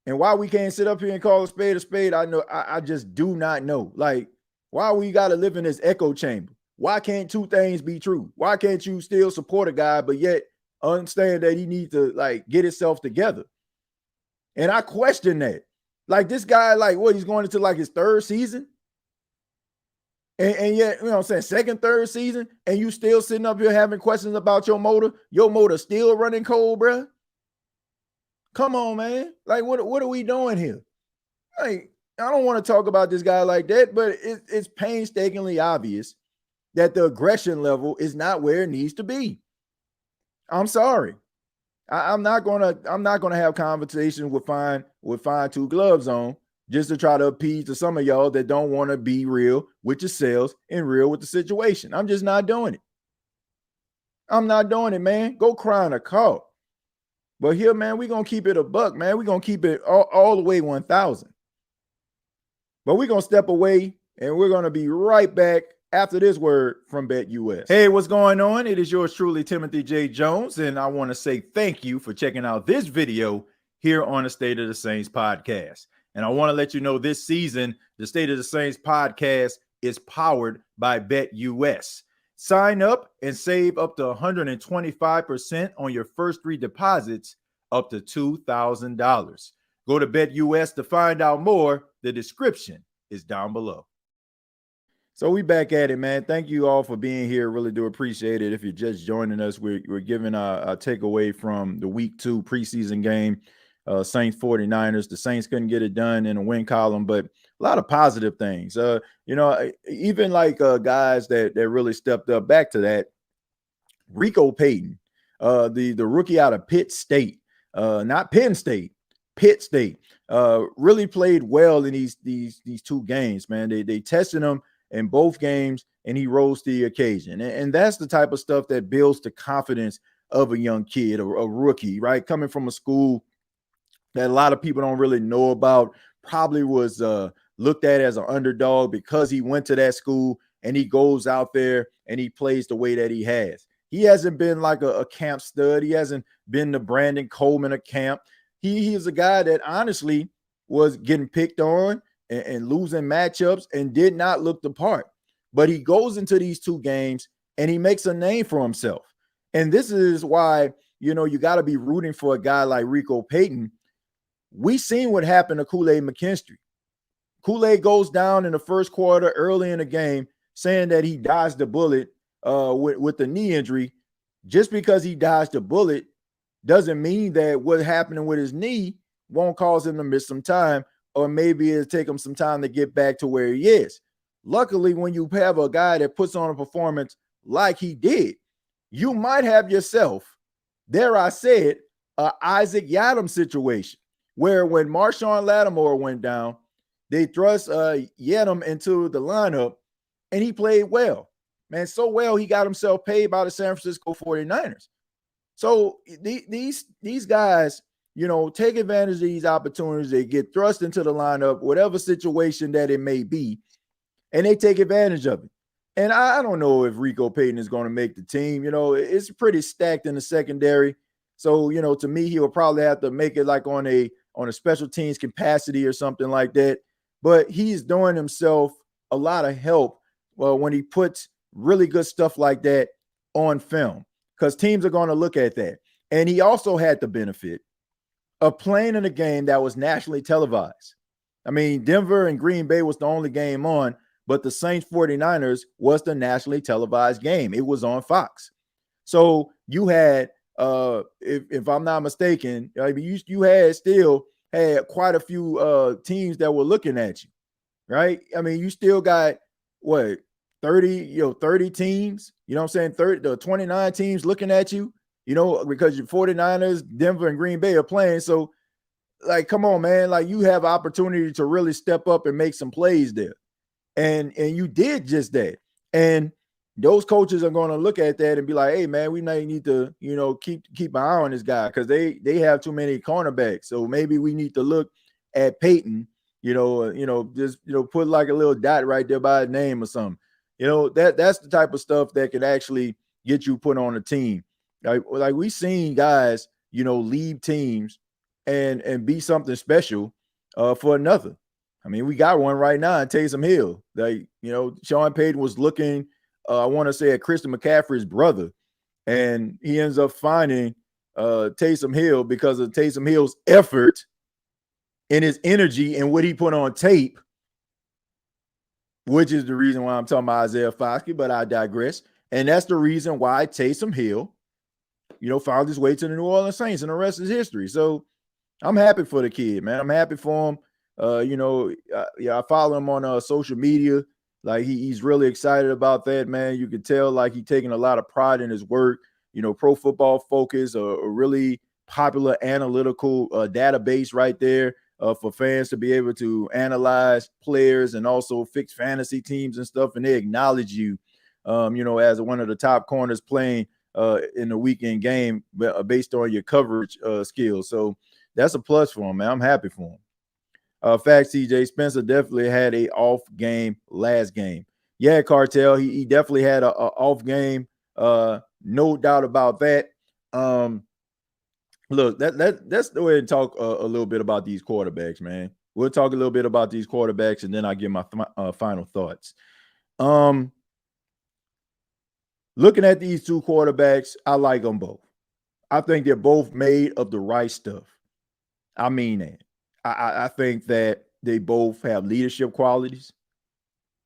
And why we can't sit up here and call a spade, I know I just do not know. Like, why we got to live in this echo chamber? Why can't two things be true? Why can't you still support a guy, but yet understand that he needs to get himself together? And I question that. Like, this guy, he's going into his third season? And yet, I'm saying, second, third season, and you still sitting up here having questions about your motor? Your motor still running cold, bro? Come on, man. Like, what are we doing here? Like, I don't want to talk about this guy like that, but it's painstakingly obvious that the aggression level is not where it needs to be. I'm sorry. I'm not gonna have conversations with fine two gloves on just to try to appease to some of y'all that don't want to be real with yourselves and real with the situation. I'm just not doing it. I'm not doing it, man. Go cry in a call. But here, man, we're going to keep it a buck, man. We're going to keep it all the way 1,000. But we're going to step away, and we're going to be right back after this word from BetUS. Hey, what's going on? It is yours truly, Timothy J. Jones, and I want to say thank you for checking out this video here on the State of the Saints podcast. And I want to let you know this season, the State of the Saints podcast is powered by BetUS. Sign up and save up to 125% on your first 3 deposits up to $2,000. Go to BetUS to find out more. The description is down below. So we back at it, man. Thank you all for being here. Really do appreciate it. If you're just joining us, we're giving a takeaway from the week 2 preseason game, Saints 49ers. The Saints couldn't get it done in a win column, but a lot of positive things. Even guys that really stepped up. Back to that, Rico Payton, the rookie out of Pitt State, not Penn State, Pitt State, really played well in these 2 games, man. They tested him in both games, and he rose to the occasion. And that's the type of stuff that builds the confidence of a young kid, a rookie, right? Coming from a school that a lot of people don't really know about, probably was looked at as an underdog because he went to that school, and he goes out there and he plays the way that he has. He hasn't been like a camp stud. He hasn't been the Brandon Coleman of camp. He is a guy that honestly was getting picked on and losing matchups and did not look the part. But he goes into these 2 games and he makes a name for himself. And this is why, you got to be rooting for a guy like Rico Payton. We seen what happened to Kool-Aid McKinstry. Kool-Aid goes down in the first quarter early in the game, saying that he dodged a bullet with the knee injury. Just because he dodged a bullet doesn't mean that what's happening with his knee won't cause him to miss some time, or maybe it'll take him some time to get back to where he is. Luckily, when you have a guy that puts on a performance like he did, you might have yourself, dare I say it, a Isaac Yiadom situation, where when Marshawn Lattimore went down, they thrust Yiadom into the lineup, and he played well. Man, so well he got himself paid by the San Francisco 49ers. So these guys, take advantage of these opportunities. They get thrust into the lineup, whatever situation that it may be, and they take advantage of it. And I don't know if Rico Payton is going to make the team. It's pretty stacked in the secondary. So, to me, he will probably have to make it like on a special teams capacity or something like that. But he's doing himself a lot of help when he puts really good stuff like that on film, because teams are going to look at that. And he also had the benefit of playing in a game that was nationally televised. I mean, Denver and Green Bay was the only game on, but the Saints 49ers was the nationally televised game. It was on Fox. So you had, if I'm not mistaken, you had quite a few teams that were looking at you, right? I mean, you still got 30 teams, 29 teams looking at you, because your 49ers, Denver, and Green Bay are playing. So, come on, man. You have opportunity to really step up and make some plays there. And you did just that. And those coaches are going to look at that and be like, hey, man, we might need to, keep an eye on this guy because they have too many cornerbacks. So maybe we need to look at Peyton, just put like a little dot right there by his name or something. That's the type of stuff that could actually get you put on a team. Like we seen guys, leave teams and be something special for another. I mean, we got one right now in Taysom Hill. Sean Payton was looking, I want to say, at Christian McCaffrey's brother, and he ends up finding Taysom Hill because of Taysom Hill's effort and his energy and what he put on tape, which is the reason why I'm talking about Isaiah Foskey, but I digress. And that's the reason why Taysom Hill, found his way to the New Orleans Saints, and the rest is history. So I'm happy for the kid, man. I'm happy for him. I follow him on social media. Like he's really excited about that, man. You can tell like he's taking a lot of pride in his work. Pro Football Focus, a really popular analytical database right there for fans to be able to analyze players and also fix fantasy teams and stuff. And they acknowledge you, as one of the top corners playing in the weekend game based on your coverage skills. So that's a plus for him, man. I'm happy for him. Fact, CJ Spencer definitely had a off game last game. Yeah, Cartel, he definitely had a off game. No doubt about that. Look, let's go ahead and talk a little bit about these quarterbacks, man. We'll talk a little bit about these quarterbacks, and then I'll give my final thoughts. Looking at these two quarterbacks, I like them both. I think they're both made of the right stuff. I mean that. I think that they both have leadership qualities.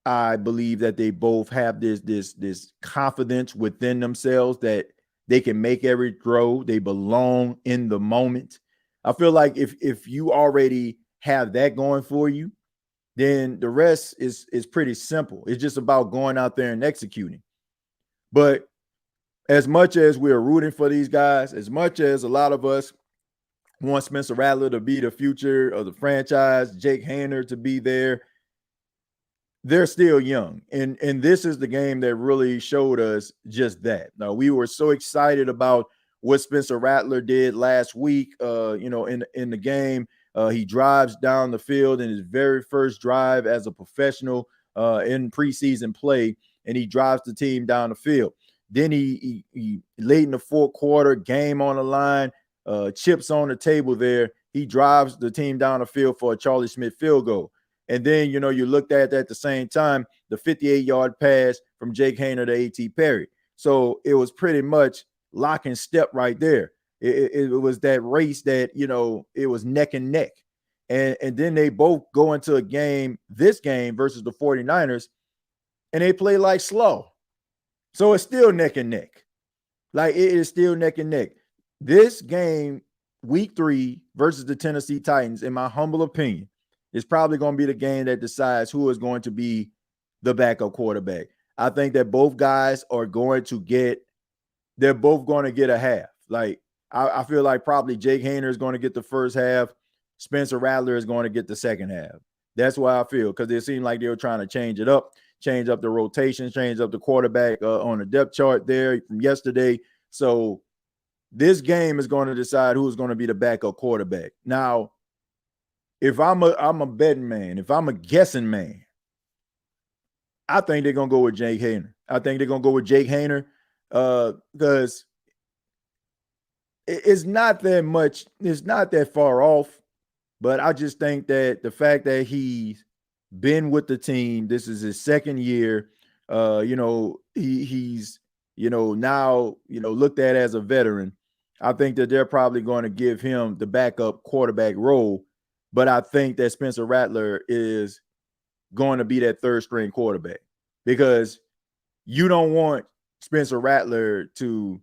I believe that they both have this confidence within themselves that they can make every throw. They belong in the moment. I feel like if you already have that going for you, then the rest is pretty simple. It's just about going out there and executing. But as much as we're rooting for these guys, as much as a lot of us want Spencer Rattler to be the future of the franchise, Jake Haener to be there, they're still young. And this is the game that really showed us just that. Now, we were so excited about what Spencer Rattler did last week, in the game. He drives down the field in his very first drive as a professional in preseason play, and he drives the team down the field. Then he late in the fourth quarter, game on the line, chips on the table there. He drives the team down the field for a Charlie Smith field goal. And then, you looked at the same time, the 58-yard pass from Jake Haener to A.T. Perry. So it was pretty much lock and step right there. It was that race that, it was neck and neck. And then they both go into this game versus the 49ers, and they play like slow. So it's still neck and neck. Like it is still neck and neck. This game, week 3 versus the Tennessee Titans, in my humble opinion, is probably going to be the game that decides who is going to be the backup quarterback. I think that both guys are going to they're both going to get a half. Like I feel like probably Jake Haener is going to get the first half. Spencer Rattler is going to get the second half. That's why I feel, because it seemed like they were trying to change it up, change up the rotation, change up the quarterback on the depth chart there from yesterday. So this game is going to decide who's going to be the backup quarterback. Now, if I'm a betting man, if I'm a guessing man, I think they're going to go with Jake Haener. I think they're going to go with Jake Haener because it's not that much. It's not that far off. But I just think that the fact that he's been with the team, this is his second year, he's now, looked at as a veteran. I think that they're probably going to give him the backup quarterback role. But I think that Spencer Rattler is going to be that third string quarterback, because you don't want Spencer Rattler to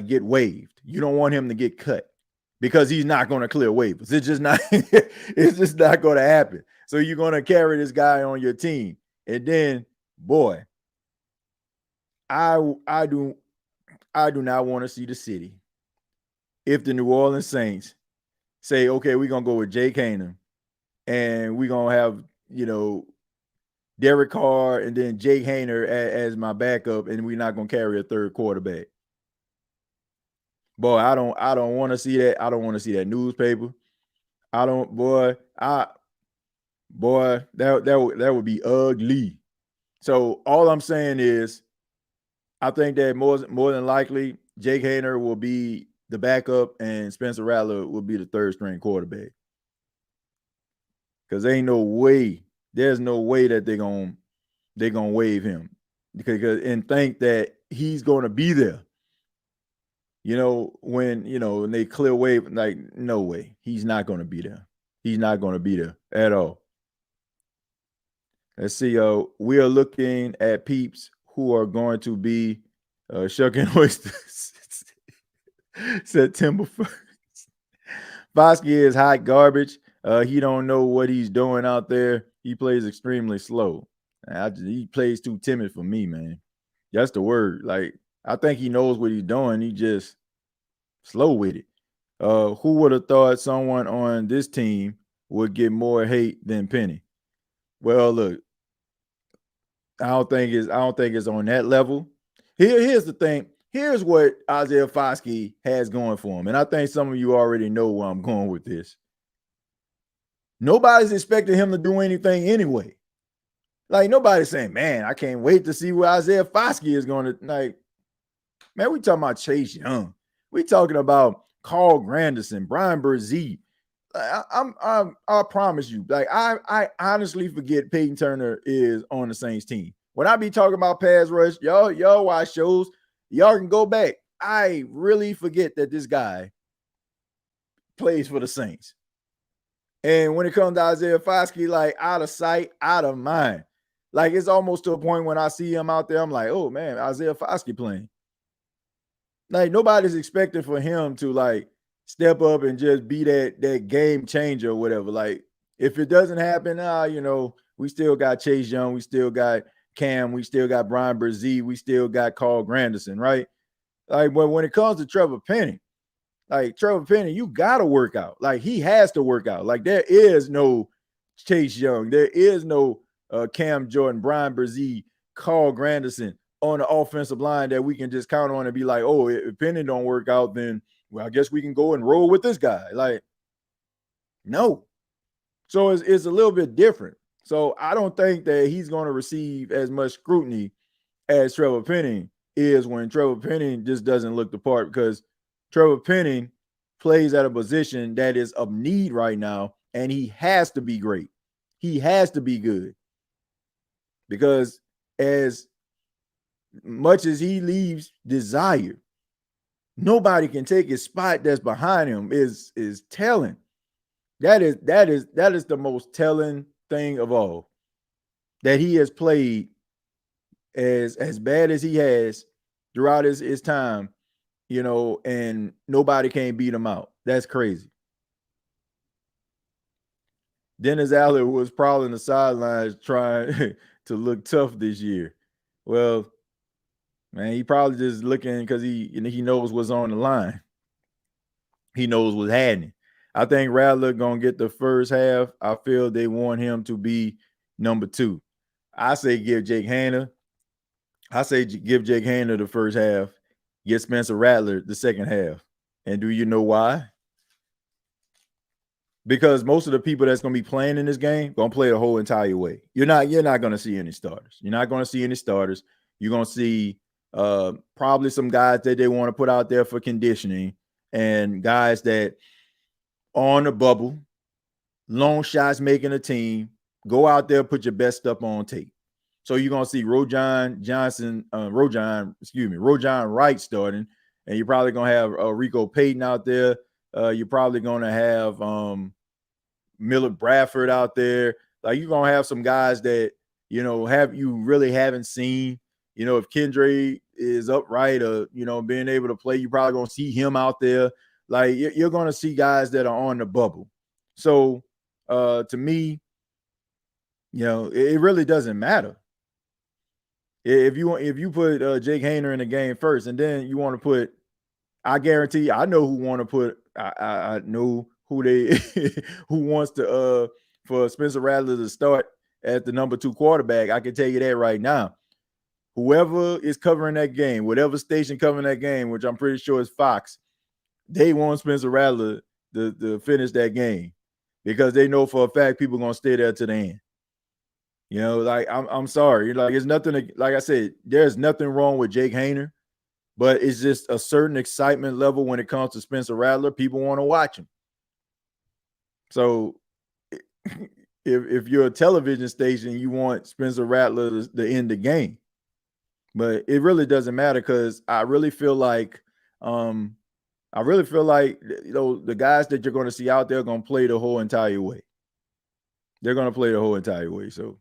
get waived. You don't want him to get cut, because he's not going to clear waivers. It's just not going to happen. So you're going to carry this guy on your team. And then, boy, I do not want to see the city if the New Orleans Saints say, okay, we're going to go with Jake Haener, and we're going to have, Derek Carr, and then Jake Hayner as my backup, and we're not gonna carry a third quarterback. Boy, I don't want to see that. I don't want to see that newspaper. I don't, boy. That would be ugly. So all I'm saying is, I think that more than likely Jake Hayner will be the backup, and Spencer Rattler will be the third string quarterback. Because there's no way that they're gonna waive him because and think that he's gonna be there. When they clear wave, like, no way. He's not gonna be there. He's not gonna be there at all. Let's see. We are looking at peeps who are going to be shucking oysters September 1st. Foskey is hot garbage. He don't know what he's doing out there. He plays extremely slow. He plays too timid for me, man. That's the word. Like, I think he knows what he's doing. He just slow with it. Who would have thought someone on this team would get more hate than Penny? Well, look, I don't think it's on that level. Here's the thing. Here's what Isaiah Foskey has going for him. And I think some of you already know where I'm going with this. Nobody's expecting him to do anything anyway. Like, nobody's saying, man, I can't wait to see what Isaiah Foskey is going to, like, man, we talking about Chase Young. We talking about Carl Granderson, Brian Brzee. I promise you, like, I honestly forget Peyton Turner is on the Saints team. When I be talking about pass rush, y'all watch shows, y'all can go back. I really forget that this guy plays for the Saints. And when it comes to Isaiah Foskey, like, out of sight, out of mind. Like, it's almost to a point when I see him out there, I'm like, oh man, Isaiah Foskey playing. Like, nobody's expecting for him to, like, step up and just be that game changer or whatever. Like, if it doesn't happen, we still got Chase Young, we still got Cam, we still got Brian Brzee, we still got Carl Granderson, right? Like, but when it comes to Trevor Penny, you gotta work out. Like, he has to work out. Like, there is no Chase Young, there is no Cam Jordan, Brian Brzee, Carl Granderson on the offensive line that we can just count on and be like, oh, if Penny don't work out, then, well, I guess we can go and roll with this guy. Like, no. So it's a little bit different. So I don't think that he's going to receive as much scrutiny as Trevor Penny is when Trevor Penny just doesn't look the part, because Trevor Penny plays at a position that is of need right now, and he has to be great. He has to be good, because as much as he leaves desired, nobody can take his spot that's behind him is telling. That is the most telling thing of all, that he has played as bad as he has throughout his time, and nobody can beat him out. That's crazy. Dennis Allen was probably on the sidelines trying to look tough this year. Well, man, he probably just looking because he knows what's on the line. He knows what's happening. I think Rattler gonna get the first half. I feel they want him to be number 2. I say give Jake Hayner the first half. Get Spencer Rattler the second half. And do you know why? Because most of the people that's going to be playing in this game going to play the whole entire way. You're not going to see any starters. You're not going to see any starters. You're going to see probably some guys that they want to put out there for conditioning, and guys that on the bubble, long shots making a team, go out there, put your best stuff on tape. So you're going to see Rojan Wright starting, and you're probably going to have Rico Payton out there. You're probably going to have Millard Bradford out there. Like, you're going to have some guys that, you really haven't seen. If Kendra is upright or, being able to play, you're probably going to see him out there. Like, you're going to see guys that are on the bubble. So to me, it really doesn't matter. If you put Jake Hayner in the game first, and then you want to put, I guarantee I know who want to put, I know who they who wants to for Spencer Rattler to start as the number 2 quarterback. I can tell you that right now. Whoever is covering that game, whatever station covering that game, which I'm pretty sure is Fox, they want Spencer Rattler to finish that game because they know for a fact people are going to stay there to the end. You know, like I'm sorry. Like, it's nothing, like I said, there's nothing wrong with Jake Haener, but it's just a certain excitement level when it comes to Spencer Rattler. People want to watch him. So if you're a television station, you want Spencer Rattler to end the game. But it really doesn't matter because I really feel like the guys that you're going to see out there are going to play the whole entire way. They're going to play the whole entire way. So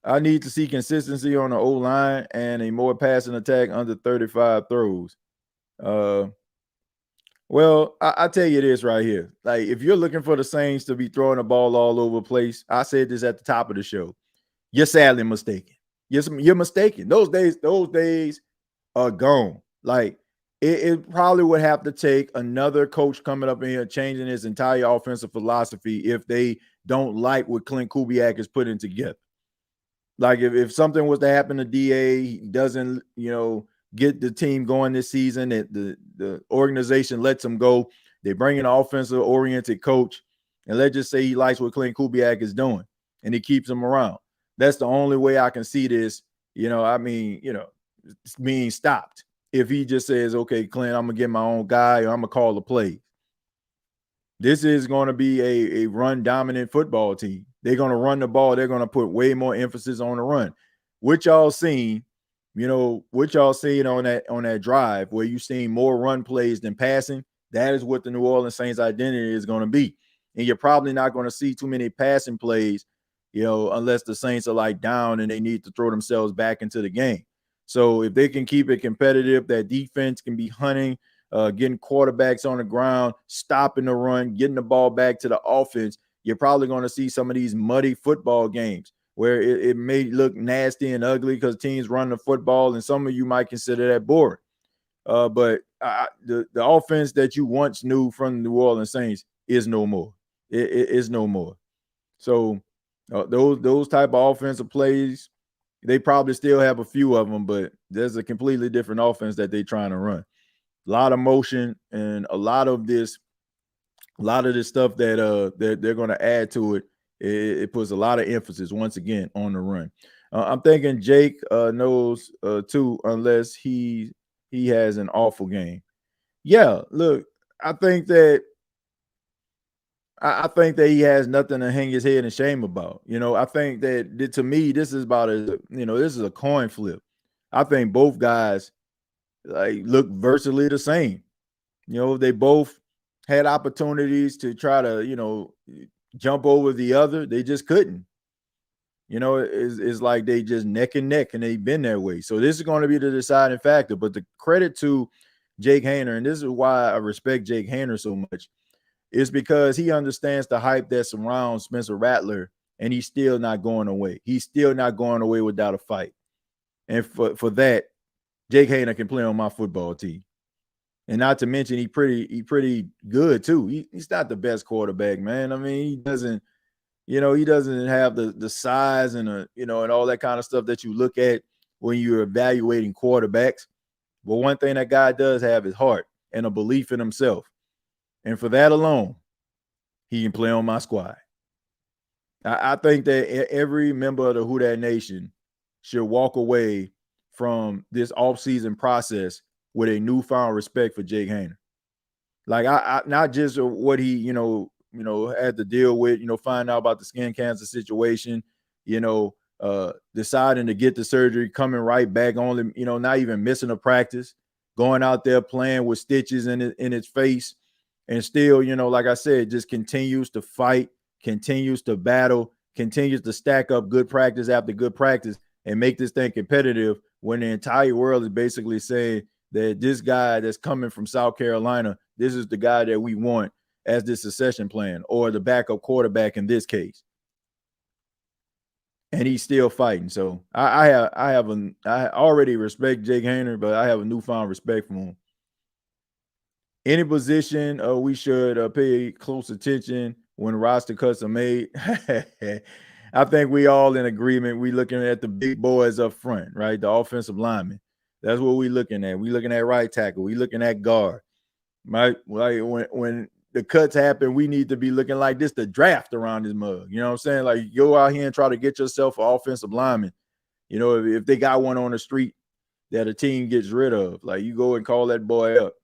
I need to see consistency on the O-line and a more passing attack under 35 throws. Well, I tell you this right here. Like, if you're looking for the Saints to be throwing the ball all over the place, I said this at the top of the show. You're sadly mistaken. You're mistaken. Those days are gone. Like, it probably would have to take another coach coming up in here changing his entire offensive philosophy if they don't like what Clint Kubiak is putting together. Like, if something was to happen to DA, he doesn't, get the team going this season, the organization lets him go. They bring in an offensive-oriented coach, and let's just say he likes what Clint Kubiak is doing, and he keeps him around. That's the only way I can see this, being stopped. If he just says, okay, Clint, I'm going to get my own guy, or I'm going to call the play. This is going to be a run-dominant football team. They're going to run the ball. They're going to put way more emphasis on the run. What y'all seen on that drive where you seen more run plays than passing, that is what the New Orleans Saints identity is going to be. And you're probably not going to see too many passing plays, unless the Saints are like down and they need to throw themselves back into the game. So if they can keep it competitive, that defense can be hunting, getting quarterbacks on the ground, stopping the run, getting the ball back to the offense, you're probably going to see some of these muddy football games where it may look nasty and ugly because teams run the football, and some of you might consider that boring. But the offense that you once knew from the New Orleans Saints is no more. It is no more. So those type of offensive plays, they probably still have a few of them, but there's a completely different offense that they're trying to run. A lot of motion and a lot of this stuff that they're going to add to it. It puts a lot of emphasis once again on the run. I'm thinking Jake knows too, unless he has an awful game. Yeah, look, I think that he has nothing to hang his head in shame about. I think that to me, this is this is a coin flip. I think both guys look virtually the same. They both had opportunities to try to, jump over the other. They just couldn't. It's like they just neck and neck, and they've been that way. So this is going to be the deciding factor. But the credit to Jake Haener, and this is why I respect Jake Haener so much, is because he understands the hype that surrounds Spencer Rattler, and he's still not going away. He's still not going away without a fight. And for that, Jake Haener can play on my football team. And not to mention, he pretty good too. He's not the best quarterback, man. I mean, he doesn't have the size and and all that kind of stuff that you look at when you're evaluating quarterbacks. But one thing that guy does have is heart and a belief in himself. And for that alone, he can play on my squad. I think that every member of the Who Dat Nation should walk away from this offseason process with a newfound respect for Jake Haener. Like, I not just what he, had to deal with, find out about the skin cancer situation, deciding to get the surgery, coming right back on, not even missing a practice, going out there playing with stitches in its face, and still, like I said, just continues to fight, continues to battle, continues to stack up good practice after good practice and make this thing competitive when the entire world is basically saying that this guy that's coming from South Carolina, this is the guy that we want as this succession plan, or the backup quarterback in this case. And he's still fighting. So I already respect Jake Haener, but I have a newfound respect for him. Any position we should pay close attention when roster cuts are made. I think we all in agreement. We looking at the big boys up front, right? The offensive linemen. That's what we looking at. We looking at right tackle. We looking at guard, right? Like when the cuts happen, we need to be looking like this. The draft around this mug. You know what I'm saying? Like go out here and try to get yourself an offensive lineman. You know, if they got one on the street that a team gets rid of, like you go and call that boy up.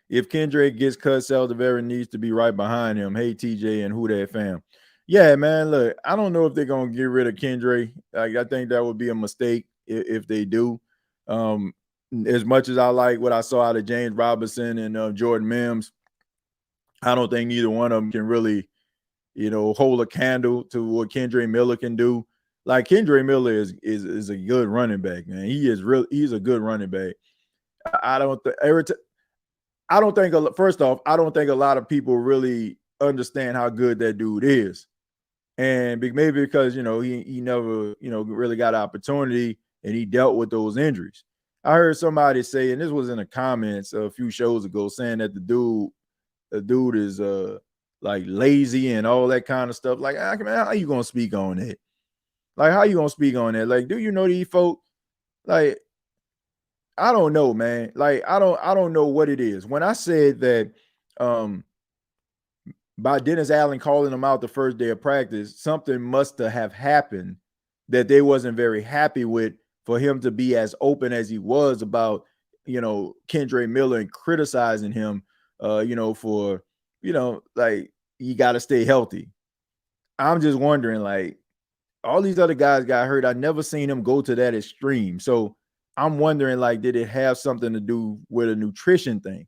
If Kendrick gets cut, Saldivari needs to be right behind him. Hey, TJ and Who Dat fam. Yeah, man, look, I don't know if they're going to get rid of Kendrick. Like, I think that would be a mistake if they do. As much as I like what I saw out of James Robinson and Jordan Mims, I don't think neither one of them can really, hold a candle to what Kendrick Miller can do. Like, Kendrick Miller is a good running back, man. He's a good running back. I don't think first off, I don't think a lot of people really understand how good that dude is. And maybe because, he never, really got an opportunity and he dealt with those injuries. I heard somebody say, and this was in the comments a few shows ago, saying that the dude is like lazy and all that kind of stuff. Like, man, how you going to speak on that? Like, how you going to speak on that? Like, do you know these folk? Like, I don't know, man. Like, I don't know what it is. When I said that by Dennis Allen calling him out the first day of practice, something must have happened that they wasn't very happy with for him to be as open as he was about, Kendrick Miller and criticizing him, for, like, you got to stay healthy. I'm just wondering, like, all these other guys got hurt. I never seen him go to that extreme. So I'm wondering, like, did it have something to do with a nutrition thing?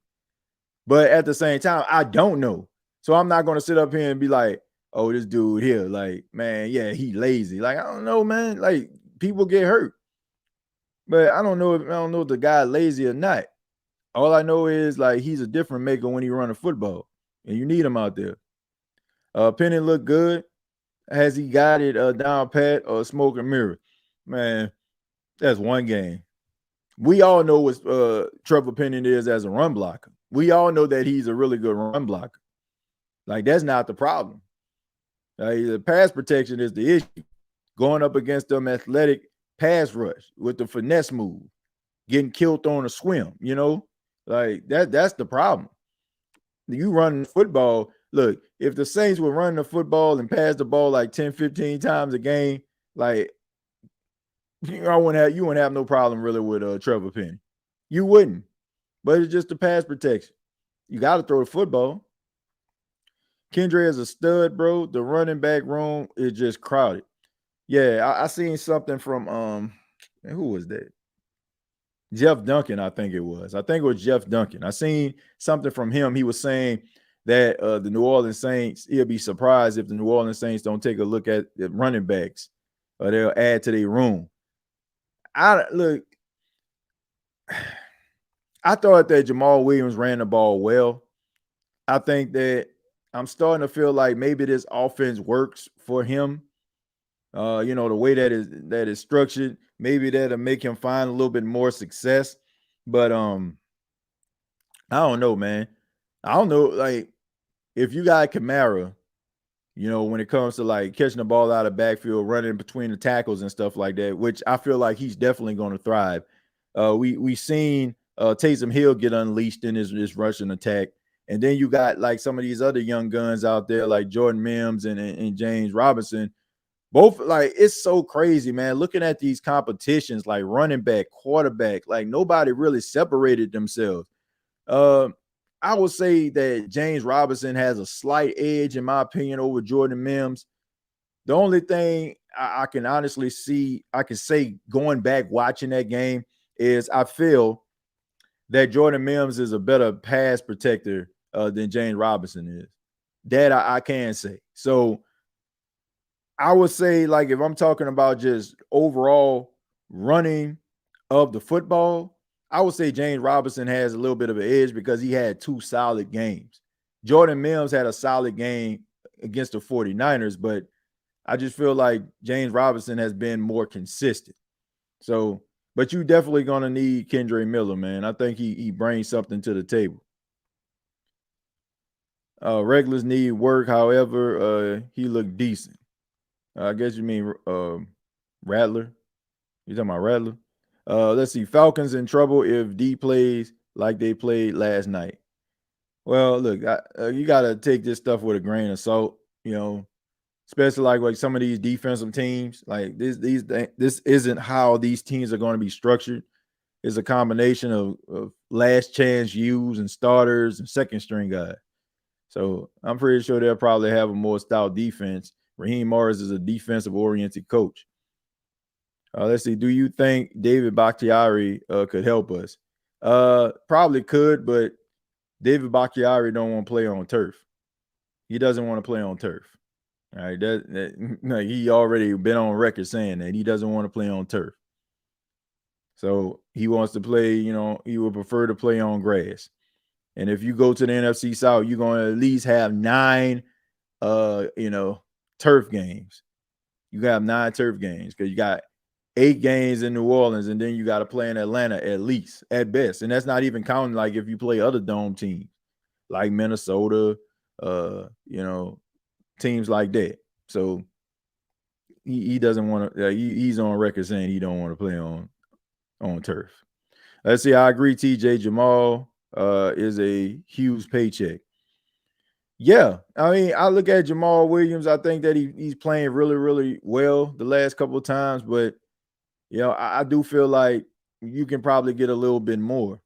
But at the same time, I don't know. So I'm not going to sit up here and be like, oh, this dude here, like, man, yeah, he lazy. Like, I don't know, man. Like, people get hurt. But I don't know if the guy lazy or not. All I know is, like, he's a different maker when he run a football. And you need him out there. Penny looked good. Has he got it down pat or smoke and mirror? Man, that's one game. We all know what Trevor Penning is as a run blocker. We all know that he's a really good run blocker. Like, that's not the problem. The pass protection is the issue. Going up against them athletic pass rush with the finesse move, getting killed on a swim, like that's the problem. You run football. Look, if the Saints were running the football and pass the ball like 10, 15 times a game, like, you wouldn't have no problem really with Trevor Penning. You wouldn't. But it's just the pass protection. You got to throw the football. Kendra is a stud, bro. The running back room is just crowded. Yeah, I seen something from who was that? Jeff Duncan, I think it was. I think it was Jeff Duncan. I seen something from him. He was saying that the New Orleans Saints, he'll be surprised if the New Orleans Saints don't take a look at the running backs or they'll add to their room. I thought that Jamal Williams ran the ball well. I think that I'm starting to feel like maybe this offense works for him. The way that is structured, maybe that'll make him find a little bit more success. But I don't know, man. I don't know, like, if you got Kamara, when it comes to like catching the ball out of backfield, running between the tackles and stuff like that, which I feel like he's definitely going to thrive. We seen Taysom Hill get unleashed in his rushing attack. And then you got like some of these other young guns out there like Jordan Mims and James Robinson. Both, like, it's so crazy, man. Looking at these competitions, like running back, quarterback, like nobody really separated themselves. I would say that James Robinson has a slight edge, in my opinion, over Jordan Mims. The only thing I can honestly say going back watching that game is I feel that Jordan Mims is a better pass protector than James Robinson is. That I can say. So I would say, like, if I'm talking about just overall running of the football, I would say James Robinson has a little bit of an edge because he had 2 solid games. Jordan Mims had a solid game against the 49ers, but I just feel like James Robinson has been more consistent. So, but you definitely going to need Kendrick Miller, man. I think he brings something to the table. Regulars need work. However, he looked decent. I guess you mean Rattler. You talking about Rattler? Let's see. Falcons in trouble if D plays like they played last night. Well, look, you got to take this stuff with a grain of salt. You know, especially like some of these defensive teams. Like this isn't how these teams are going to be structured. It's a combination of last chance U's and starters and second string guys. So I'm pretty sure they'll probably have a more stout defense. Raheem Morris is a defensive oriented coach. Let's see. Do you think David Bakhtiari could help us? Probably could, but David Bakhtiari don't want to play on turf. He doesn't want to play on turf. All right, he already been on record saying that he doesn't want to play on turf. So he wants to play. He would prefer to play on grass. And if you go to the NFC South, you're going to at least have 9, turf games. You got 9 turf games because you got 8 games in New Orleans, and then you got to play in Atlanta at best. And that's not even counting like if you play other dome teams like Minnesota, teams like that. So he doesn't want to. He's on record saying he don't want to play on turf. Let's see. I agree. TJ Jamal is a huge paycheck. Yeah, I mean, I look at Jamal Williams. I think that he's playing really, really well the last couple of times, but I do feel like you can probably get a little bit more.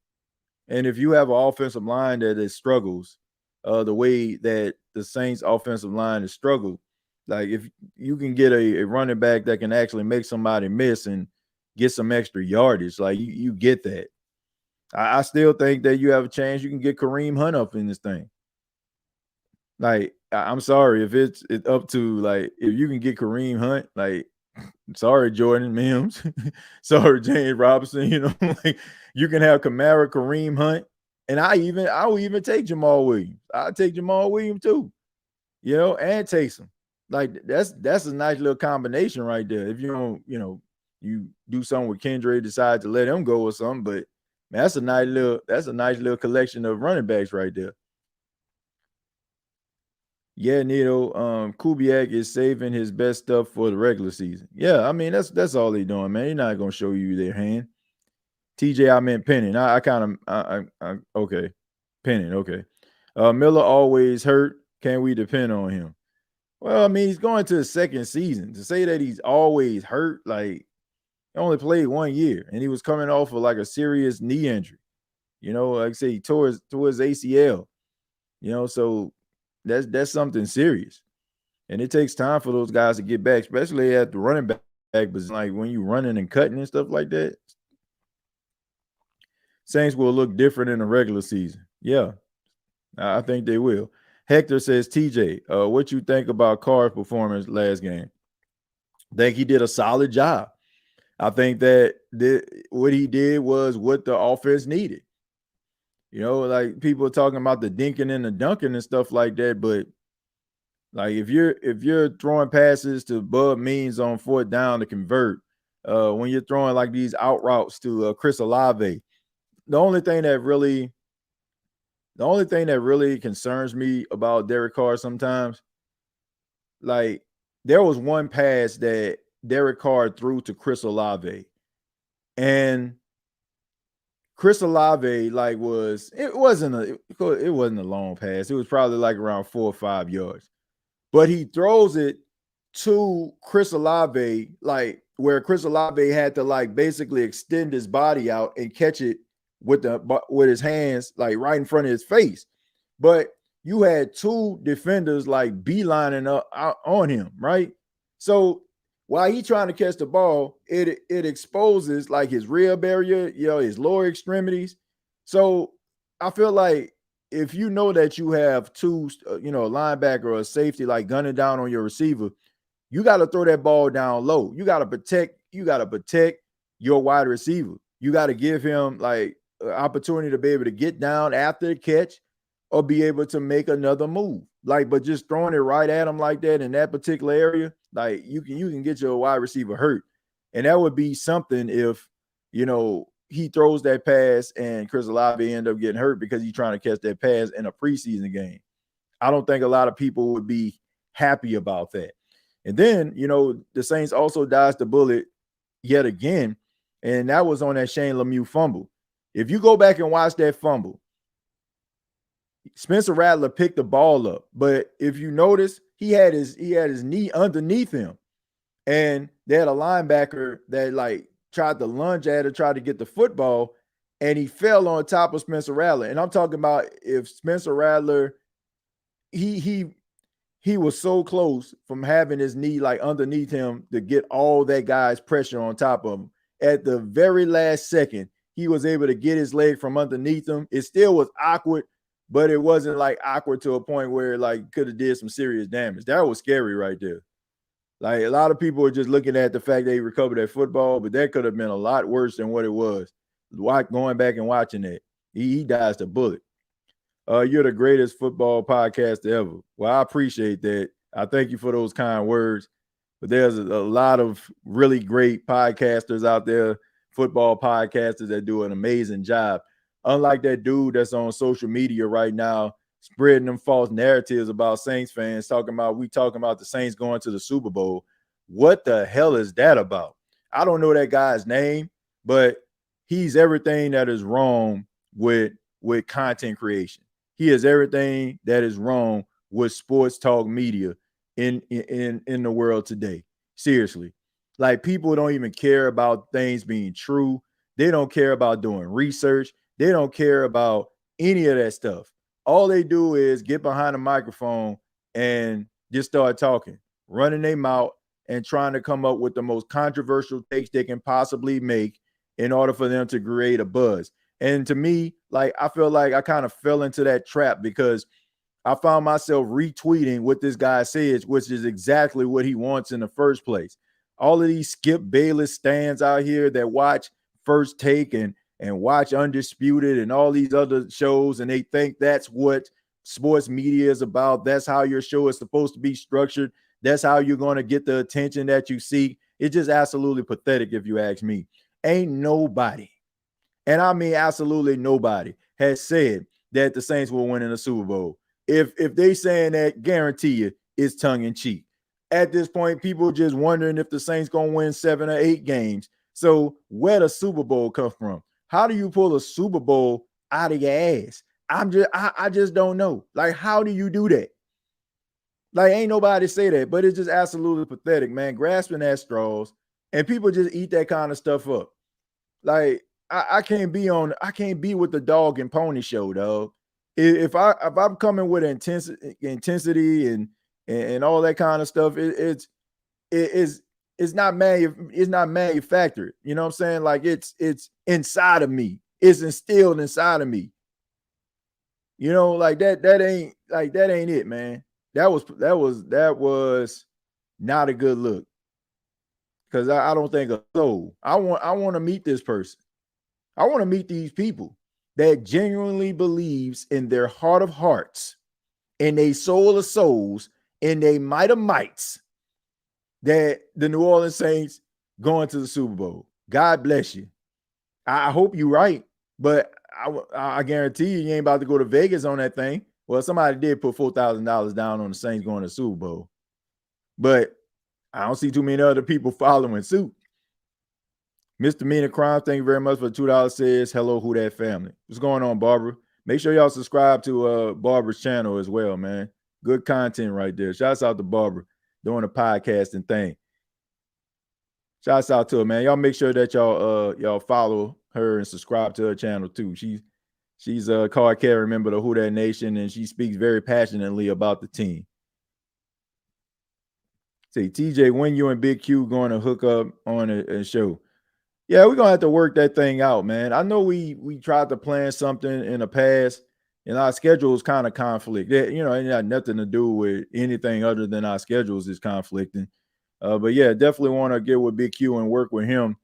And if you have an offensive line that struggles, the way that the Saints offensive line has struggled, like if you can get a running back that can actually make somebody miss and get some extra yardage, like you get that. I still think that you have a chance you can get Kareem Hunt up in this thing. Like, I'm sorry if it's up to like if you can get Kareem Hunt, like sorry, Jordan Mims. Sorry, James Robinson. Like you can have Kamara, Kareem Hunt, and I will even take Jamal Williams. I'll take Jamal Williams too, and Taysom. Like that's a nice little combination right there. If you don't, you do something with Kendrick, decide to let him go or something, but man, that's a nice little collection of running backs right there. Yeah, Nito, Kubiak is saving his best stuff for the regular season. Yeah, I mean that's all they're doing, man. They're not gonna show you their hand. TJ, I meant Penning. I kind of okay. Penning, okay. Miller always hurt. Can we depend on him? Well, I mean, he's going to his second season. To say that he's always hurt, like he only played 1 year, and he was coming off of like a serious knee injury. Like I say, he tore his ACL. So that's something serious. And it takes time for those guys to get back, especially at the running back. But like when you running and cutting and stuff like that, Saints will look different in the regular season. Yeah, I think they will. Hector says, TJ, what you think about Carr's performance last game? I think he did a solid job. I think that what he did was what the offense needed. Like people are talking about the dinking and the dunking and stuff like that, but like if you're throwing passes to Bud Means on 4th down to convert, when you're throwing like these out routes to Chris Olave, the only thing that really concerns me about Derek Carr sometimes, like there was one pass that Derek Carr threw to Chris Olave, and Chris Olave it wasn't a long pass. It was probably like around 4 or 5 yards. But he throws it to Chris Olave, like where Chris Olave had to like basically extend his body out and catch it with his hands, like right in front of his face. But you had 2 defenders like beelining up out on him, right? So while he's trying to catch the ball, it exposes like his rear barrier, his lower extremities. So I feel like if you know that you have 2, a linebacker or a safety like gunning down on your receiver, you got to throw that ball down low. You got to protect your wide receiver. You got to give him like an opportunity to be able to get down after the catch or be able to make another move. Like, but just throwing it right at him like that in that particular area, like you can get your wide receiver hurt. And that would be something if, he throws that pass and Chris Olave end up getting hurt because he's trying to catch that pass in a preseason game. I don't think a lot of people would be happy about that. And then, the Saints also dodged the bullet yet again, and that was on that Shane Lemieux fumble. If you go back and watch that fumble, Spencer Rattler picked the ball up, but if you notice, he had his knee underneath him, and they had a linebacker that like tried to lunge at or tried to get the football, and he fell on top of Spencer Rattler. And I'm talking about if Spencer Rattler, he was so close from having his knee like underneath him to get all that guy's pressure on top of him. At the very last second, he was able to get his leg from underneath him. It still was awkward, but it wasn't like awkward to a point where like could have did some serious damage. That was scary right there. Like a lot of people are just looking at the fact that he recovered that football, but that could have been a lot worse than what it was. Going back and watching that, he dodged a bullet. You're the greatest football podcast ever. Well, I appreciate that. I thank you for those kind words. But there's a lot of really great podcasters out there, football podcasters that do an amazing job. Unlike that dude that's on social media right now, spreading them false narratives about Saints fans, talking about the Saints going to the Super Bowl. What the hell is that about? I don't know that guy's name, but he's everything that is wrong with content creation. He is everything that is wrong with sports talk media in the world today. Seriously. Like people don't even care about things being true. They don't care about doing research. They don't care about any of that stuff. All they do is get behind a microphone and just start talking, running their mouth and trying to come up with the most controversial takes they can possibly make in order for them to create a buzz. And to me, like, I feel like I kind of fell into that trap because I found myself retweeting what this guy says, which is exactly what he wants in the first place. All of these Skip Bayless stands out here that watch First Take and watch Undisputed and all these other shows, and they think that's what sports media is about. That's how your show is supposed to be structured. That's how you're going to get the attention that you seek. It's just absolutely pathetic if you ask me. Ain't nobody, and I mean absolutely nobody, has said that the Saints will win in the Super Bowl. If they saying that, guarantee you it's tongue in cheek. At this point, people just wondering if the Saints gonna win 7 or 8 games. So where the Super Bowl come from? How do you pull a Super Bowl out of your ass? I just don't know. Like, how do you do that? Like, ain't nobody say that, but it's just absolutely pathetic, man. Grasping at straws, and people just eat that kind of stuff up. Like, I can't be with the dog and pony show, dog. If I'm coming with intensity and all that kind of stuff, it's not manufactured. You know what I'm saying? Like it's inside of me. It's instilled inside of me. You know, like that ain't it, man. That was not a good look. Because I don't think so. I want to meet this person. I want to meet these people that genuinely believes in their heart of hearts, in their soul of souls, in their might of mights, that the New Orleans Saints going to the Super Bowl. God bless you. I hope you're right, but I guarantee you ain't about to go to Vegas on that thing. Well, somebody did put $4,000 down on the Saints going to the Super Bowl, but I don't see too many other people following suit. Misdemeanor Crime, thank you very much for the $2 says, hello, who that family. What's going on, Barbara? Make sure y'all subscribe to Barbara's channel as well, man. Good content right there. Shouts out to Barbara doing the podcasting thing. Shouts out to her, man. Y'all make sure that y'all follow her and subscribe to her channel too. She's a card carrying member of the Who That Nation, and she speaks very passionately about the team. Say, TJ, when you and Big Q going to hook up on a show? Yeah, we're gonna have to work that thing out, man. I know we tried to plan something in the past, and our schedules kind of conflict. It had nothing to do with anything other than our schedules is conflicting. But yeah, definitely want to get with Big Q and work with him.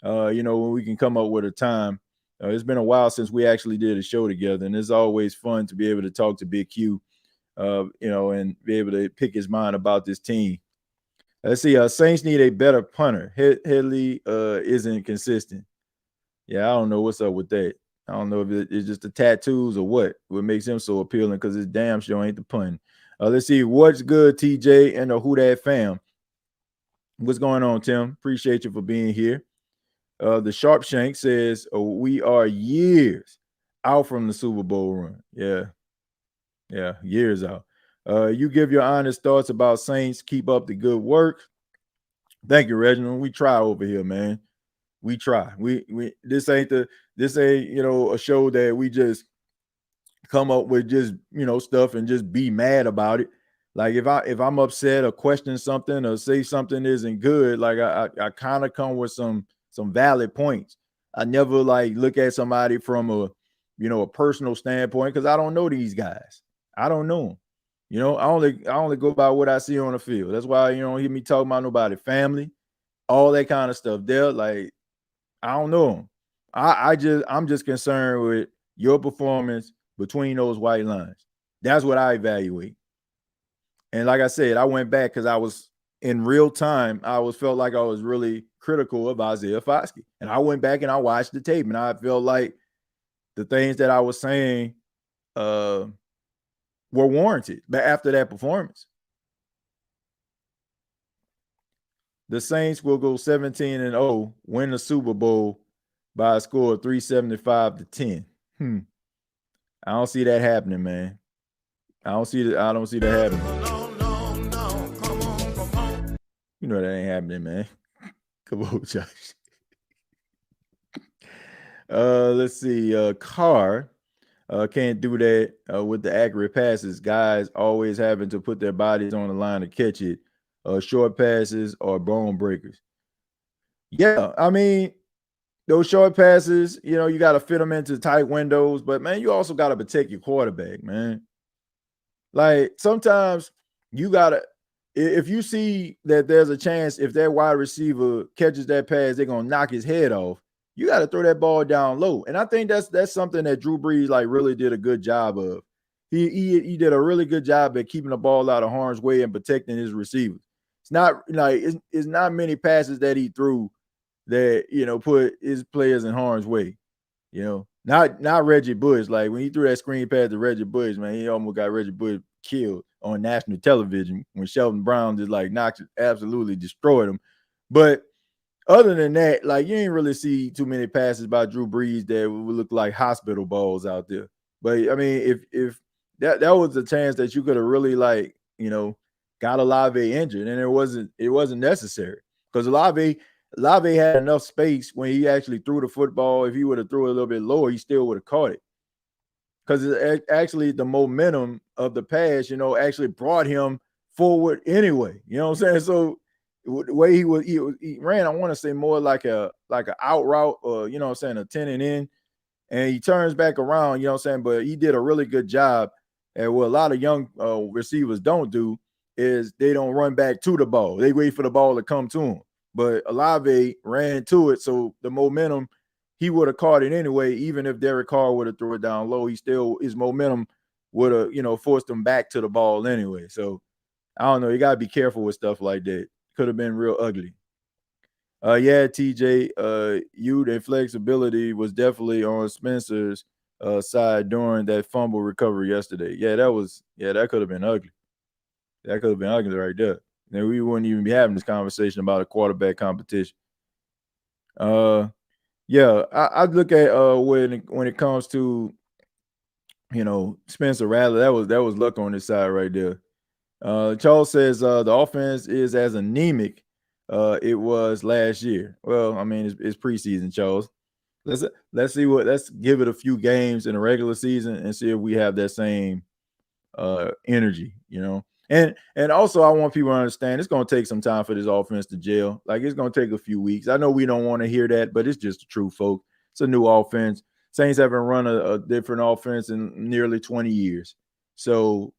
When we can come up with a time. It's been a while since we actually did a show together, and it's always fun to be able to talk to Big Q, and be able to pick his mind about this team. Let's see. Saints need a better punter. Headley isn't consistent. Yeah, I don't know what's up with that. I don't know if it's just the tattoos or what makes him so appealing, because his damn show ain't the pun. Let's see. What's good, TJ and the Who That fam? What's going on, Tim? Appreciate you for being here. The Sharpshank says we are years out from the Super Bowl run. Yeah, years out. You give your honest thoughts about Saints. Keep up the good work. Thank you, Reginald. We try over here, man. We try. We this ain't a show that we just come up with just stuff and just be mad about it. Like if I'm upset or question something or say something isn't good, like I kind of come with some valid points. I never like look at somebody from a personal standpoint because I don't know these guys. I don't know them. I only go by what I see on the field. That's why you don't hear me talk about nobody family, all that kind of stuff. They're like, I don't know them. I'm just concerned with your performance between those white lines. That's what I evaluate. And like I said, I went back because I was in real time. Felt like I was really critical of Isaiah Foskey. And I went back and I watched the tape, and I felt like the things that I was saying were warranted. But after that performance, the Saints will go 17-0, win the Super Bowl by a score of 375-10. I don't see that happening, man. I don't see that happening. You know that ain't happening, man. Come on, Josh. Let's see. Carr can't do that with the accurate passes. Guys always having to put their bodies on the line to catch it. Short passes or bone breakers. Yeah, I mean, those short passes, you got to fit them into tight windows, but man, you also got to protect your quarterback, man. Like sometimes you got to, if you see that there's a chance if that wide receiver catches that pass, they're going to knock his head off. You got to throw that ball down low. And I think that's something that Drew Brees like really did a good job of. He did a really good job at keeping the ball out of harm's way and protecting his receivers. It's not like it's not many passes that he threw that put his players in harm's way. Not Reggie Bush. Like when he threw that screen pass to Reggie Bush, man, he almost got Reggie Bush killed on national television when Sheldon Brown just like absolutely destroyed him. But other than that, like you ain't really see too many passes by Drew Brees that would look like hospital balls out there. But I mean, if that was a chance that you could have really got Olave injured, and it wasn't necessary because Olave had enough space when he actually threw the football. If he would have threw it a little bit lower, he still would have caught it. Because actually the momentum of the pass, actually brought him forward anyway. You know what I'm saying? So the way he ran, I want to say more like a out route or, a 10 and in. And he turns back around, you know what I'm saying? But he did a really good job at what a lot of young receivers don't do is they don't run back to the ball. They wait for the ball to come to them. But Olave ran to it, so the momentum, he would have caught it anyway. Even if Derek Carr would have threw it down low, his momentum would have, forced him back to the ball anyway. So I don't know. You gotta be careful with stuff like that. Could have been real ugly. Yeah, TJ, youth and flexibility was definitely on Spencer's side during that fumble recovery yesterday. Yeah, that could have been ugly. That could have been ugly right there. Then we wouldn't even be having this conversation about a quarterback competition. Yeah, I look at when it comes to Spencer Rattler, that was luck on his side right there. Charles says the offense is as anemic it was last year. Well, I mean it's preseason, Charles. Let's give it a few games in the regular season and see if we have that same energy, And also I want people to understand it's going to take some time for this offense to gel. Like it's going to take a few weeks. I know we don't want to hear that, but it's just the truth, folks. It's a new offense. Saints haven't run a different offense in nearly 20 years. So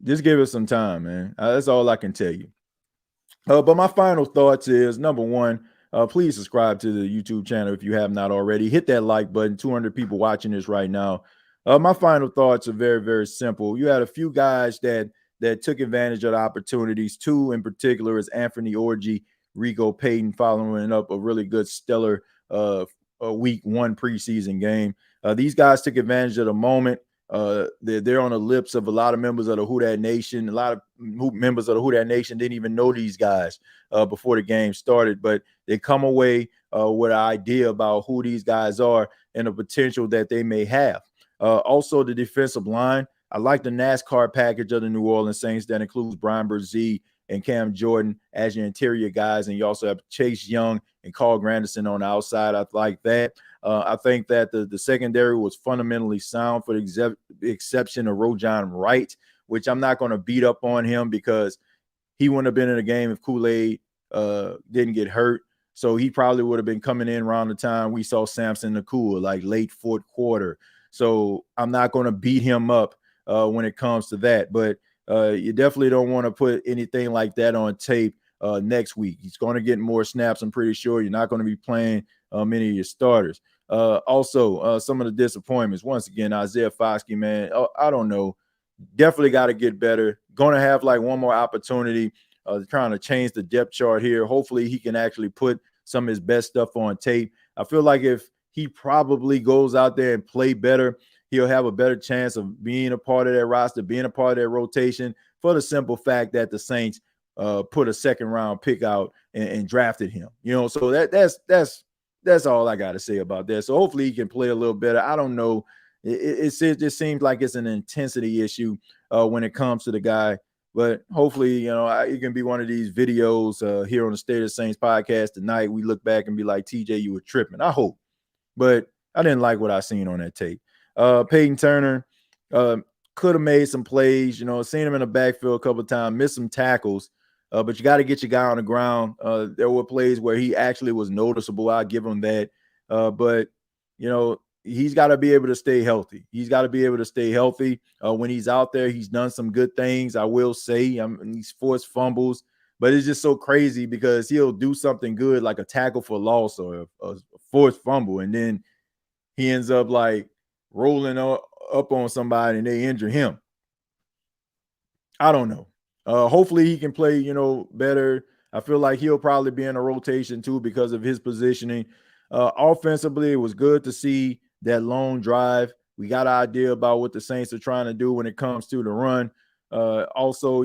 just give it some time, man. That's all I can tell you. But my final thoughts is, number one, please subscribe to the YouTube channel if you have not already. Hit that like button. 200 people watching this right now. My final thoughts are very, very simple. You had a few guys that took advantage of the opportunities. Two in particular is Anthony Orji, Rico Payton, following up a really good stellar week one preseason game. These guys took advantage of the moment. they're on the lips of a lot of members of the Who Dat Nation. A lot of members of the Who Dat Nation didn't even know these guys before the game started, but they come away with an idea about who these guys are and the potential that they may have. Also, the defensive line. I like the NASCAR package of the New Orleans Saints that includes Brian Brzee and Cam Jordan as your interior guys, and you also have Chase Young and Carl Granderson on the outside. I like that. I think that the secondary was fundamentally sound for the exception of Rojan Wright, which I'm not going to beat up on him because he wouldn't have been in the game if Kool-Aid didn't get hurt. So he probably would have been coming in around the time we saw Samson Nakua, like late fourth quarter. So I'm not going to beat him up when it comes to that. But you definitely don't want to put anything like that on tape next week. He's going to get more snaps, I'm pretty sure. You're not going to be playing many of your starters. Also, some of the disappointments. Once again, Isaiah Foskey, man, I don't know. Definitely got to get better. Going to have like one more opportunity trying to change the depth chart here. Hopefully he can actually put some of his best stuff on tape. I feel like if he probably goes out there and play better, he'll have a better chance of being a part of that roster, being a part of that rotation, for the simple fact that the Saints put a second-round pick out and drafted him. So that's all I got to say about that. So hopefully he can play a little better. I don't know. It just seems like it's an intensity issue when it comes to the guy. But hopefully, it can be one of these videos here on the State of the Saints podcast tonight. We look back and be like, TJ, you were tripping. I hope. But I didn't like what I seen on that tape. Peyton Turner could have made some plays. Seen him in the backfield a couple of times, missed some tackles. But you got to get your guy on the ground. There were plays where he actually was noticeable. I'll give him that. But he's got to be able to stay healthy. He's got to be able to stay healthy. When he's out there, he's done some good things, I will say. He's forced fumbles. But it's just so crazy because he'll do something good like a tackle for loss or a forced fumble, and then he ends up like rolling up on somebody and they injure him. I don't know. Hopefully he can play, better. I feel like he'll probably be in a rotation too because of his positioning. Offensively, it was good to see that long drive. We got an idea about what the Saints are trying to do when it comes to the run. Also,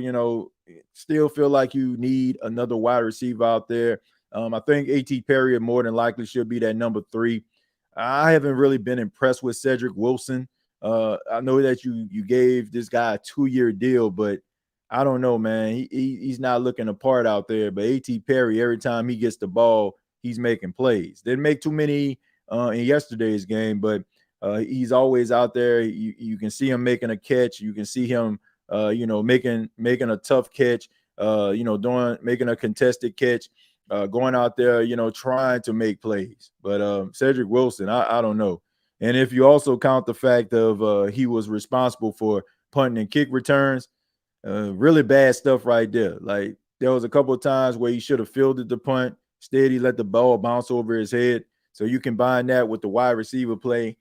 still feel like you need another wide receiver out there. I think A.T. Perry more than likely should be that number 3. I haven't really been impressed with Cedric Wilson. I know that you gave this guy a 2-year deal, but I don't know, man. He's not looking the part out there. But A.T. Perry, every time he gets the ball, he's making plays. Didn't make too many in yesterday's game, but he's always out there. You can see him making a catch. You can see him, making a tough catch. Making a contested catch. Going out there, trying to make plays. But Cedric Wilson, I don't know. And if you also count the fact of he was responsible for punting and kick returns, really bad stuff right there. Like there was a couple of times where he should have fielded the punt. Instead, he let the ball bounce over his head. So you combine that with the wide receiver play.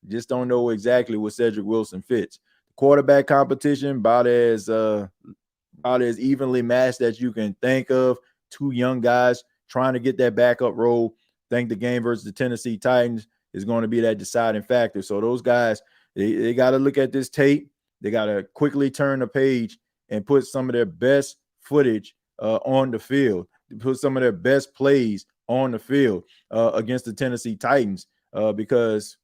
Just don't know exactly what Cedric Wilson fits. Quarterback competition about as evenly matched as you can think of. 2 young guys trying to get that backup role. I think the game versus the Tennessee Titans is going to be that deciding factor. So those guys, they got to look at this tape. They got to quickly turn the page and put some of their best footage on the field, put some of their best plays on the field against the Tennessee Titans because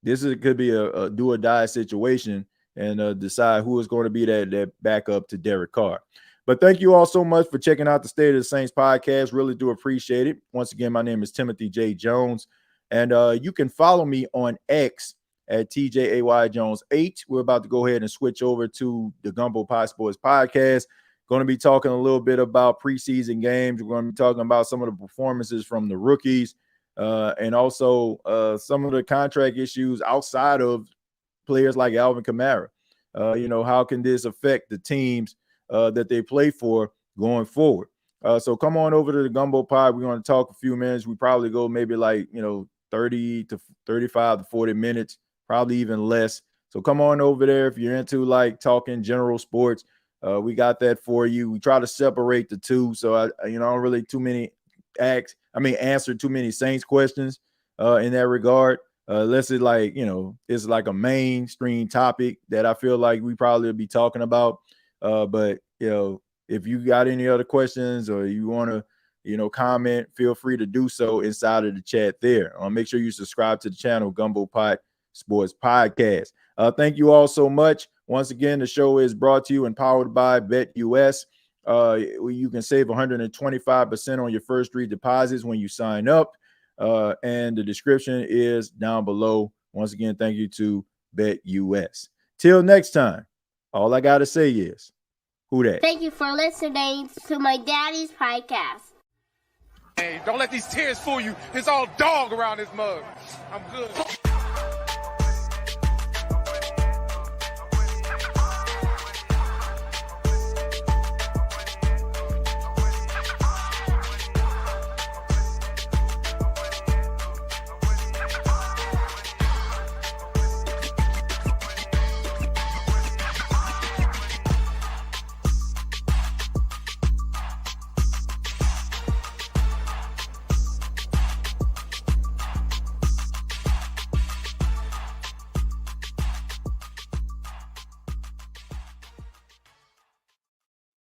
could be a do or die situation and decide who is going to be that backup to Derek Carr. But thank you all so much for checking out the State of the Saints podcast. Really do appreciate it. Once again, my name is Timothy J. Jones, and you can follow me on X at TJAY Jones 8. We're about to go ahead and switch over to the Gumbo Pie Sports podcast. Going to be talking a little bit about preseason games. We're going to be talking about some of the performances from the rookies and also some of the contract issues outside of players like Alvin Kamara. How can this affect the teams that they play for going forward? So come on over to the Gumbo Pod. We're going to talk a few minutes. We probably go maybe 30 to 35 to 40 minutes, probably even less. So come on over there if you're into talking general sports. We got that for you. We try to separate the two, so I don't really answer too many Saints questions in that regard. unless it's like, it's like a mainstream topic that I feel like we probably will be talking about. But if you got any other questions or you want to, comment, feel free to do so inside of the chat there. Make sure you subscribe to the channel, Gumbo Pot Sports Podcast. Thank you all so much. Once again, the show is brought to you and powered by BetUS. You can save 125% on your first 3 deposits when you sign up. And the description is down below. Once again, thank you to BetUS. Till next time, all I got to say is, who dat? Thank you for listening to my daddy's podcast. Hey, don't let these tears fool you. It's all dog around this mug. I'm good.